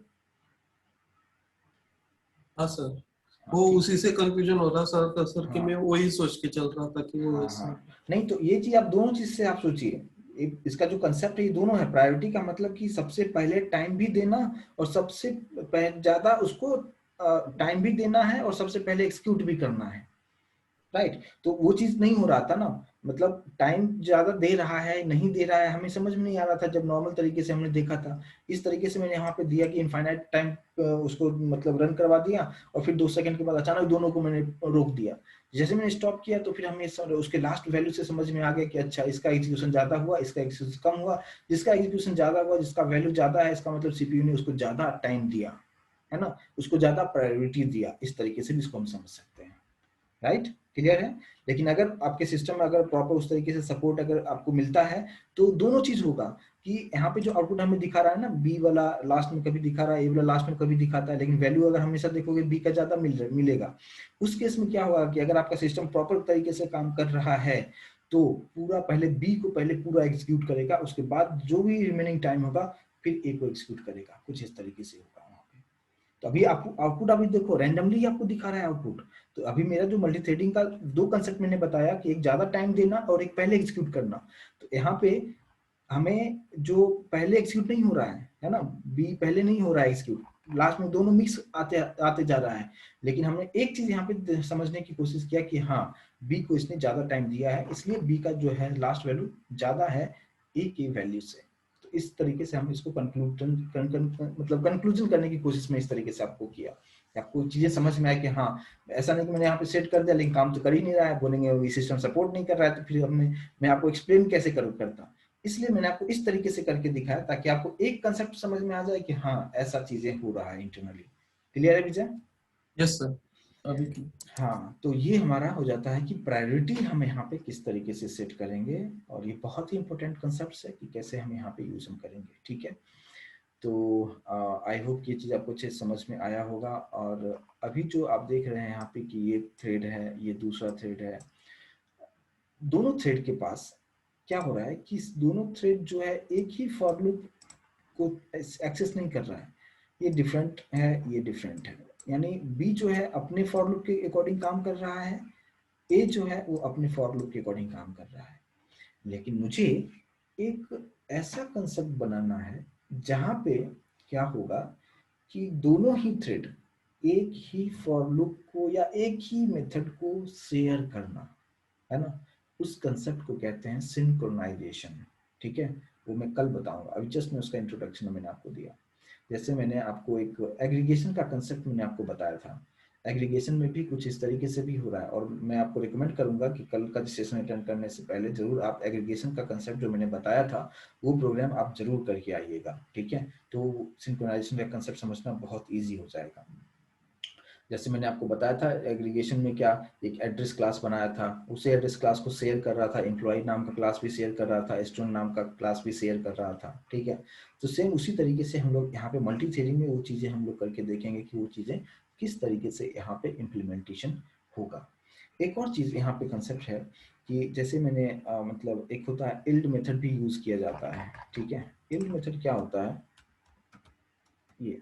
हाँ सर, हाँ वो ठीक उसी है। से कंफ्यूजन हो रहा सर था सर, कि हाँ मैं वही सोच के चल रहा था कि वो हाँ ऐसा। हाँ, नहीं तो ये चीज आप दोनों चीज से आप सोचिए, इसका जो कंसेप्ट है ये दोनों है। प्रायोरिटी का मतलब कि सबसे पहले टाइम भी देना और सबसे ज्यादा उसको टाइम भी देना है और सबसे पहले एक्सिक्यूट भी करना है, राइट? तो वो चीज नहीं हो रहा था ना, मतलब टाइम ज्यादा दे रहा है नहीं दे रहा है हमें समझ में नहीं आ रहा था जब नॉर्मल तरीके से हमने देखा था। इस तरीके से मैंने यहाँ पे दिया कि इनफाइनाइट टाइम उसको मतलब रन करवा दिया, और फिर 2 सेकंड के बाद अचानक दोनों को मैंने रोक दिया। जैसे मैंने स्टॉप किया तो फिर हमें उसके लास्ट वैल्यू से समझ में आ गया कि अच्छा, इसका एग्जीक्यूशन ज्यादा हुआ, इसका एग्जीक्यूशन कम हुआ। जिसका एग्जीक्यूशन ज्यादा हुआ, जिसका वैल्यू ज्यादा है, इसका मतलब सीपीयू ने उसको ज्यादा टाइम दिया, है ना, उसको ज्यादा प्रायोरिटी दिया। इस तरीके से भी इसको हम समझ सकते हैं, राइट? क्लियर है? लेकिन अगर आपके सिस्टम में अगर प्रॉपर उस तरीके से सपोर्ट अगर आपको मिलता है तो दोनों चीज होगा कि यहाँ पे जो आउटपुट हमें दिखा रहा है ना, बी वाला लास्ट में कभी दिखा रहा है, ए वाला लास्ट में कभी दिखाता है, लेकिन वैल्यू अगर हमेशा देखोगे बी का ज्यादा मिलेगा। उस केस में क्या होगा कि अगर आपका सिस्टम प्रॉपर तरीके से काम कर रहा है तो पूरा पहले बी को पहले पूरा एग्जीक्यूट करेगा, उसके बाद जो भी रिमेनिंग टाइम होगा फिर ए को एग्जीक्यूट करेगा। कुछ इस तरीके से होगा वहाँ पे। तो अभी आपको आउटपुट अभी देखो रैंडमली आपको दिखा रहा है आउटपुट। तो अभी मेरा जो मल्टी थ्रेडिंग का दो कंसेप्ट मैंने बताया कि एक ज्यादा टाइम देना और एक पहले एग्जीक्यूट करना। तो यहाँ पे हमें जो पहले एग्जीक्यूट नहीं हो रहा है ना, बी पहले नहीं हो रहा है एग्जीक्यूट, लास्ट में दोनों मिक्स आते आते जा रहा है। लेकिन हमने एक चीज यहाँ पे समझने की कोशिश किया कि हाँ, बी को इसने ज्यादा टाइम दिया है, इसलिए बी का जो है लास्ट वैल्यू ज्यादा है ए की वैल्यू से। तो इस तरीके से हम इसको मतलब कंक्लूजन करने की कोशिश में इस तरीके से आपको किया। आपको चीजें समझ में आए कि हाँ, ऐसा नहीं कि मैंने यहाँ पे सेट कर दिया लेकिन काम तो कर ही नहीं रहा है, बोलेंगे सिस्टम सपोर्ट नहीं कर रहा है, तो फिर हमने मैं आपको एक्सप्लेन कैसे करता। इसलिए मैंने आपको इस तरीके से करके दिखाया ताकि आपको एक कंसेप्ट समझ में आ जाए कि हाँ, ऐसा चीजें हो रहा है इंटरनली। क्लियर है विजय? यस सर, अभी की। हाँ, तो ये हमारा हो जाता है कि प्रायोरिटी हम यहाँ पे किस तरीके से सेट करेंगे, और ये बहुत ही इंपॉर्टेंट कंसेप्ट है कि कैसे हम यहाँ पे यूज हम करेंगे। ठीक है, तो आई होप ये चीज आपको अच्छे से समझ में आया होगा। और अभी जो आप देख रहे हैं यहाँ पे कि ये थ्रेड है, ये दूसरा थ्रेड है, दोनों थ्रेड के पास क्या हो रहा है कि दोनों थ्रेड जो है एक ही फॉर लूप को एक्सेस नहीं कर रहा है। ये डिफरेंट है, ये डिफरेंट है। यानी बी जो है अपने फॉर लूप के अकॉर्डिंग काम कर रहा है, ए जो है वो अपने फॉर लूप के अकॉर्डिंग काम कर रहा है। लेकिन मुझे एक ऐसा कंसेप्ट बनाना है जहां पे क्या होगा कि दोनों ही थ्रेड एक ही फॉर लूप को या एक ही मेथड को शेयर करना, है ना, उस कंसेप्ट को कहते हैं सिंक्रोनाइजेशन। ठीक है, वो मैं कल बताऊंगा, अभी जस्ट मैं उसका इंट्रोडक्शन मैंने आपको दिया। जैसे मैंने आपको एक एग्रीगेशन का कंसेप्ट मैंने आपको बताया था, एग्रीगेशन में भी कुछ इस तरीके से भी हो रहा है। और मैं आपको रिकमेंड करूंगा कि कल का सेशन अटेंड करने से पहले जरूर आप एग्रीगेशन का कंसेप्ट जो मैंने बताया था वो प्रोग्राम आप जरूर करके आइएगा। ठीक है, तो सिंक्रोनाइजेशन का कंसेप्ट समझना बहुत ईजी हो जाएगा। जैसे मैंने आपको बताया था एग्रीगेशन में क्या, एक एड्रेस क्लास बनाया था, उसे एड्रेस क्लास को शेयर कर रहा था, एम्प्लॉय नाम का क्लास भी शेयर कर रहा था, स्टूडेंट नाम का क्लास भी शेयर कर रहा था। ठीक है, तो सेम उसी तरीके से हम लोग यहाँ पे मल्टी थ्रेडिंग में वो चीजें हम लोग करके देखेंगे कि वो चीजें किस तरीके से यहाँ पे इम्प्लीमेंटेशन होगा। एक और चीज यहाँ पे कंसेप्ट है कि जैसे मैंने मतलब एक होता है इल्ड मेथड भी यूज किया जाता है। ठीक है, इल्ड मेथड क्या होता है ये,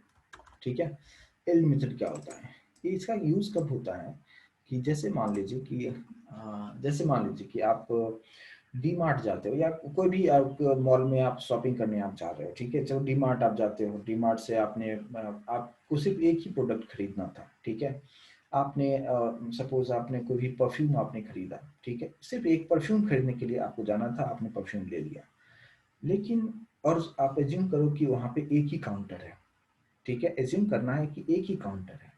ठीक है, इल्ड मेथड क्या होता है, ये इसका यूज कब होता है कि जैसे मान लीजिए कि आप डी मार्ट जाते हो या कोई भी आप मॉल में आप शॉपिंग करने आप जा रहे हो। ठीक है, चलो डी मार्ट आप जाते हो, डी मार्ट से आपने आपको सिर्फ एक ही प्रोडक्ट खरीदना था। ठीक है, आपने सपोज आपने कोई भी परफ्यूम आपने खरीदा। ठीक है, सिर्फ एक परफ्यूम खरीदने के लिए आपको जाना था, आपने परफ्यूम ले लिया। लेकिन और आप एज्यूम करो कि वहां पे एक ही काउंटर है। ठीक है, एज्यूम करना है कि एक ही काउंटर है।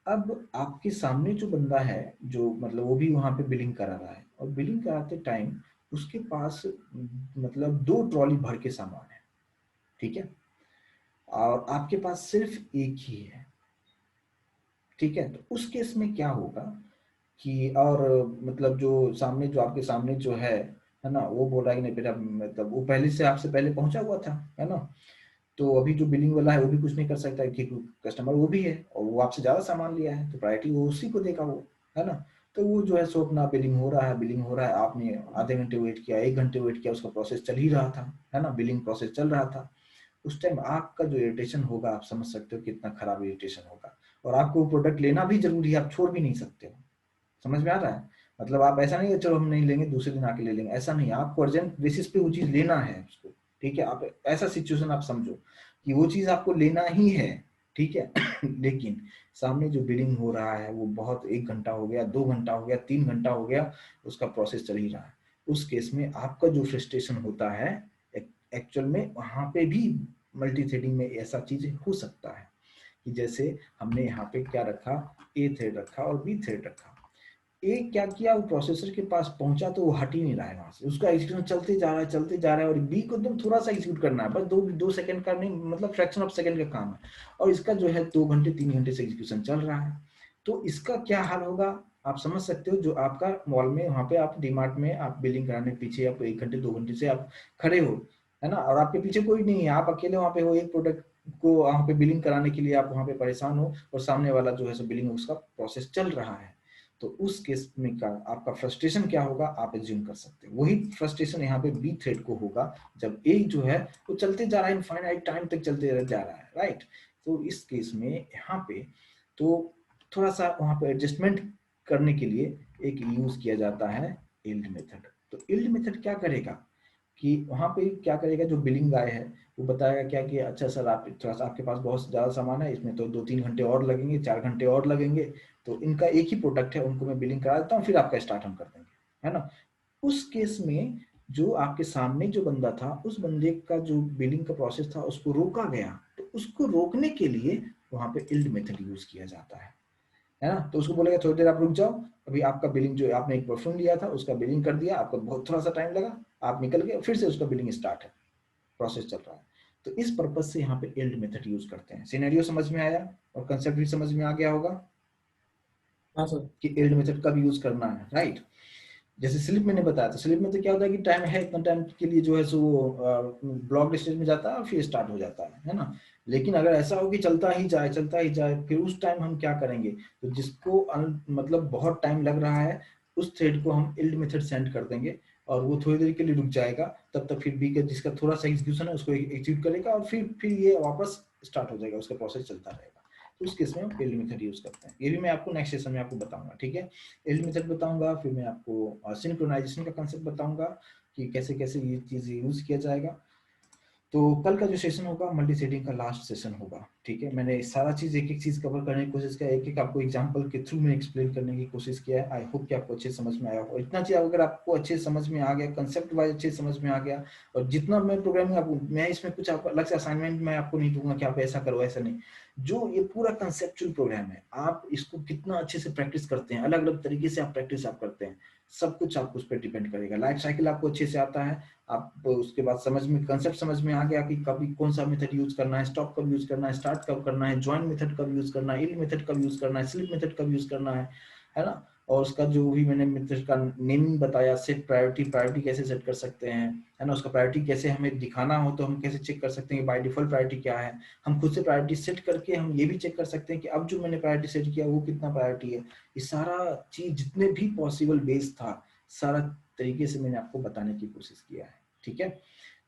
अब आपके सामने जो बंदा है, जो मतलब वो भी वहां पे बिलिंग करा रहा है, और बिलिंग कराते टाइम उसके पास मतलब 2 ट्रॉली भर के सामान है, ठीक है, और आपके पास सिर्फ एक ही है, ठीक है। तो उस केस में क्या होगा कि, और मतलब जो सामने, जो आपके सामने जो है ना, वो बोल रहा है कि नहीं बेटा, मतलब वो पहले से आपसे पहले पहुंचा हुआ था, है ना, तो अभी जो बिलिंग वाला है वो भी कुछ नहीं कर सकता कि कस्टमर वो भी है और वो आपसे ज्यादा सामान लिया है, तो प्रायोरिटी वो उसी को देगा वो, है ना। तो वो जो है सो अपना बिलिंग हो रहा है, बिलिंग हो रहा है, आपने आधे घंटे वेट किया, 1 घंटे वेट किया, उसका प्रोसेस चल ही रहा था, है ना, बिलिंग प्रोसेस चल रहा था। उस टाइम आपका जो इरिटेशन होगा, आप समझ सकते हो कितना खराब इरिटेशन होगा। और आपको वो प्रोडक्ट लेना भी जरूरी है, आप छोड़ भी नहीं सकते हो। समझ में आ रहा है? मतलब आप ऐसा नहीं है चलो हम नहीं लेंगे, दूसरे दिन आके ले लेंगे, ऐसा नहीं, आपको अर्जेंट बेसिस पे वो चीज लेना है उसको, ठीक है। आप ऐसा सिचुएशन आप समझो कि वो चीज आपको लेना ही है, ठीक है। लेकिन सामने जो बिलिंग हो रहा है वो बहुत, 1 घंटा हो गया, 2 घंटा हो गया, 3 घंटा हो गया, उसका प्रोसेस चल ही रहा है। उस केस में आपका जो फ्रस्ट्रेशन होता है, एक्चुअल में वहां पे भी मल्टी थ्रेडिंग में ऐसा चीज हो सकता है कि जैसे हमने यहाँ पे क्या रखा, ए थ्रेड रखा और बी थ्रेड रखा। ए क्या किया, वो प्रोसेसर के पास पहुंचा तो वो हट ही नहीं रहा है वहां से, उसका एग्जीक्यूशन चलते जा रहा है, चलते जा रहा है, और बी को एकदम थोड़ा सा एग्जीक्यूट करना है, बस 2 सेकंड का नहीं, मतलब फ्रैक्शन ऑफ सेकंड का काम है, और इसका जो है 2 घंटे 3 घंटे से एग्जीक्यूशन चल रहा है। तो इसका क्या हाल होगा, आप समझ सकते हो। जो आपका मॉल में, वहां पे आप डीमार्ट में आप बिलिंग कराने पीछे आप 1 घंटे 2 घंटे से आप खड़े हो, है ना, और आपके पीछे कोई नहीं है, आप अकेले वहां पे हो, एक प्रोडक्ट को वहां पे बिलिंग कराने के लिए आप वहां पे परेशान हो, और सामने वाला जो है सो बिलिंग उसका प्रोसेस चल रहा है। तो उस केस में का आपका फ्रस्ट्रेशन क्या होगा, आप एज्यूम कर सकते हैं। वही फ्रस्ट्रेशन यहाँ पे बी थ्रेड को होगा, जब ए जो है वो चलते जा रहा है, इनफाइनाइट टाइम तक चलते जा रहा है, राइट। तो इस केस में यहाँ पे तो थोड़ा सा वहां पे एडजस्टमेंट करने के लिए एक यूज किया जाता है इल्ड मेथड। तो इल्ड मेथड क्या करेगा कि वहां पे क्या करेगा, जो बिलिंग गाय है वो बताएगा क्या कि अच्छा सर, आप थोड़ा सा, आपके पास बहुत ज्यादा सामान है, इसमें तो 2 3 घंटे और लगेंगे, 4 घंटे और लगेंगे, तो इनका एक ही प्रोडक्ट है, उनको मैं बिलिंग करा देता हूँ, फिर आपका स्टार्ट हम कर देंगे, है ना। उस केस में जो आपके सामने जो बंदा था, उस बंदे का जो बिलिंग का प्रोसेस था उसको रोका गया, तो उसको रोकने के लिए वहां पे इल्ड मेथड यूज किया जाता है ना। तो उसको बोलेगा थोड़ी देर आप रुक जाओ, अभी आपका बिलिंग, जो आपने एक परफ्यूम लिया था उसका बिलिंग कर दिया, आपको बहुत थोड़ा सा टाइम लगा, आप निकल गए, फिर से उसका बिलिंग स्टार्ट है, प्रोसेस चल रहा है। तो इस पर्पज से यहाँ पे इल्ड मेथड यूज करते हैं। सिनेरियो समझ में आया और कंसेप्ट भी समझ में आ गया होगा हाँ सर। कि इल्ड मेथड कब यूज करना है, राइट। जैसे स्लिप मैंने बताया था, स्लिप में तो क्या होता है कि टाइम है, इतना टाइम के लिए जो है सो ब्लॉक स्टेज में जाता है और फिर स्टार्ट हो जाता है ना। लेकिन अगर ऐसा हो कि चलता ही जाए, चलता ही जाए, फिर उस टाइम हम क्या करेंगे, तो जिसको मतलब बहुत टाइम लग रहा है, उस थ्रेड को हम इल्ड मेथड सेंड कर देंगे, और वो थोड़ी देर के लिए रुक जाएगा, तब तक फिर बी का जिसका थोड़ा सा एग्जीक्यूशन है उसको एग्जीक्यूट करेगा, और फिर ये वापस स्टार्ट हो जाएगा, उसका प्रोसेस चलता रहेगा। तो उस केस में हम इल्ड मेथड यूज करते हैं। ये भी मैं आपको नेक्स्ट सेशन में आपको बताऊंगा, ठीक है। इल्ड मेथड बताऊंगा, फिर मैं आपको सिंक्रोनाइजेशन का कंसेप्ट बताऊंगा कि कैसे कैसे ये चीज यूज किया जाएगा। तो कल का जो सेशन होगा मल्टी थ्रेडिंग का लास्ट सेशन होगा, ठीक है। मैंने सारा चीज एक एक चीज कवर करने की कोशिश किया, एक एक आपको एग्जांपल के थ्रू में एक्सप्लेन करने की कोशिश किया है। आई होप कि आपको अच्छे समझ में आया हो। इतना चीज अगर आपको अच्छे समझ में आ गया, कंसेप्ट वाइज अच्छे समझ में आ गया, और जितना मैं प्रोग्रामिंग आपको, मैं इसमें कुछ आपको अलग से असाइनमेंट मैं आपको नहीं दूंगा कि आप ऐसा करो, ऐसा नहीं। जो ये पूरा कंसेप्चुअल प्रोग्राम है, आप इसको कितना अच्छे से प्रैक्टिस करते हैं, अलग अलग तरीके से आप प्रैक्टिस आप करते हैं, सब कुछ आपको उस पर डिपेंड करेगा। लाइफ साइकिल आपको अच्छे से आता है, आप उसके बाद समझ में, कंसेप्ट समझ में आ गया कि कभी कौन सा मेथड यूज करना है, स्टॉप कब यूज करना है, स्टार्ट कब करना है, ज्वाइन मेथड कब यूज करना है, इल मेथड कब यूज करना है, स्लिप मेथड कब यूज करना है ना। और उसका जो भी मैंने मेथड का नेमिंग बताया, सेट प्रायोरिटी, प्रायोरिटी कैसे सेट कर सकते हैं, है ना, उसका प्रायोरिटी कैसे हमें दिखाना हो तो हम कैसे चेक कर सकते हैं कि बाय डिफॉल्ट प्रायोरिटी क्या है। हम खुद से प्रायोरिटी सेट करके हम ये भी चेक कर सकते हैं कि अब जो मैंने प्रायोरिटी सेट किया वो कितना प्रायोरिटी है। ये सारा चीज जितने भी पॉसिबल बेस था, सारा तरीके से मैंने आपको बताने की कोशिश किया है, ठीक है।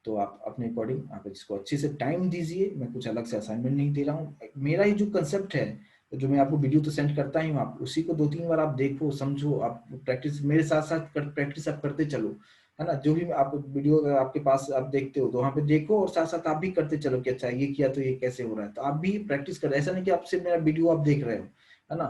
तो आप अपने अकॉर्डिंग आप इसको अच्छे से टाइम दीजिए, मैं कुछ अलग से असाइनमेंट नहीं दे रहा हूँ। मेरा ही जो कंसेप्ट है, जो मैं आपको वीडियो तो सेंड करता ही हूँ, आप उसी को 2 3 बार आप देखो, समझो, आप प्रैक्टिस मेरे साथ साथ प्रैक्टिस आप करते चलो, है ना। जो भी आप वीडियो अगर आपके पास आप देखते हो तो वहाँ पे देखो, और साथ साथ आप भी करते चलो कि अच्छा ये किया तो ये कैसे हो रहा है, तो आप भी प्रैक्टिस कर, ऐसा नहीं कि आपसे मेरा वीडियो आप देख रहे हो, है ना।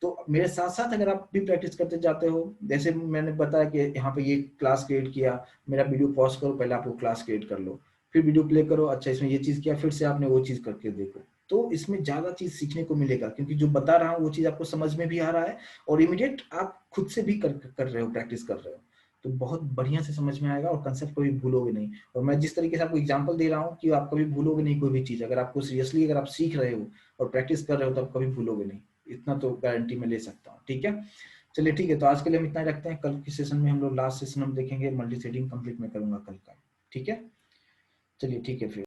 तो मेरे साथ साथ अगर आप भी प्रैक्टिस करते जाते हो, जैसे मैंने बताया कि यहाँ पे ये क्लास क्रिएट किया, मेरा वीडियो पॉज करो, पहले आप वो क्लास क्रिएट कर लो, फिर वीडियो प्ले करो, अच्छा इसमें ये चीज किया, फिर से आपने वो चीज करके देखो, तो इसमें ज्यादा चीज सीखने को मिलेगा, क्योंकि जो बता रहा हूँ वो चीज आपको समझ में भी आ रहा है, और इमीडिएट आप खुद से भी कर रहे हो, प्रैक्टिस कर रहे हो। तो बहुत बढ़िया से समझ में आएगा और कंसेप्ट कभी भूलोगे नहीं। और मैं जिस तरीके से आपको एग्जांपल दे रहा हूँ कि आप कभी भूलोगे नहीं कोई भी चीज, अगर आपको सीरियसली अगर आप सीख रहे हो और प्रैक्टिस कर रहे हो तो आप कभी भूलोगे नहीं, इतना तो गारंटी मैं ले सकता हूँ। ठीक है, चलिए ठीक है, तो आज के लिए हम इतना ही रखते हैं। कल के सेशन में हम लोग लास्ट सेशन हम देखेंगे मल्टी थ्रेडिंग, कंप्लीट मैं करूंगा कल का। ठीक है, चलिए ठीक है फिर।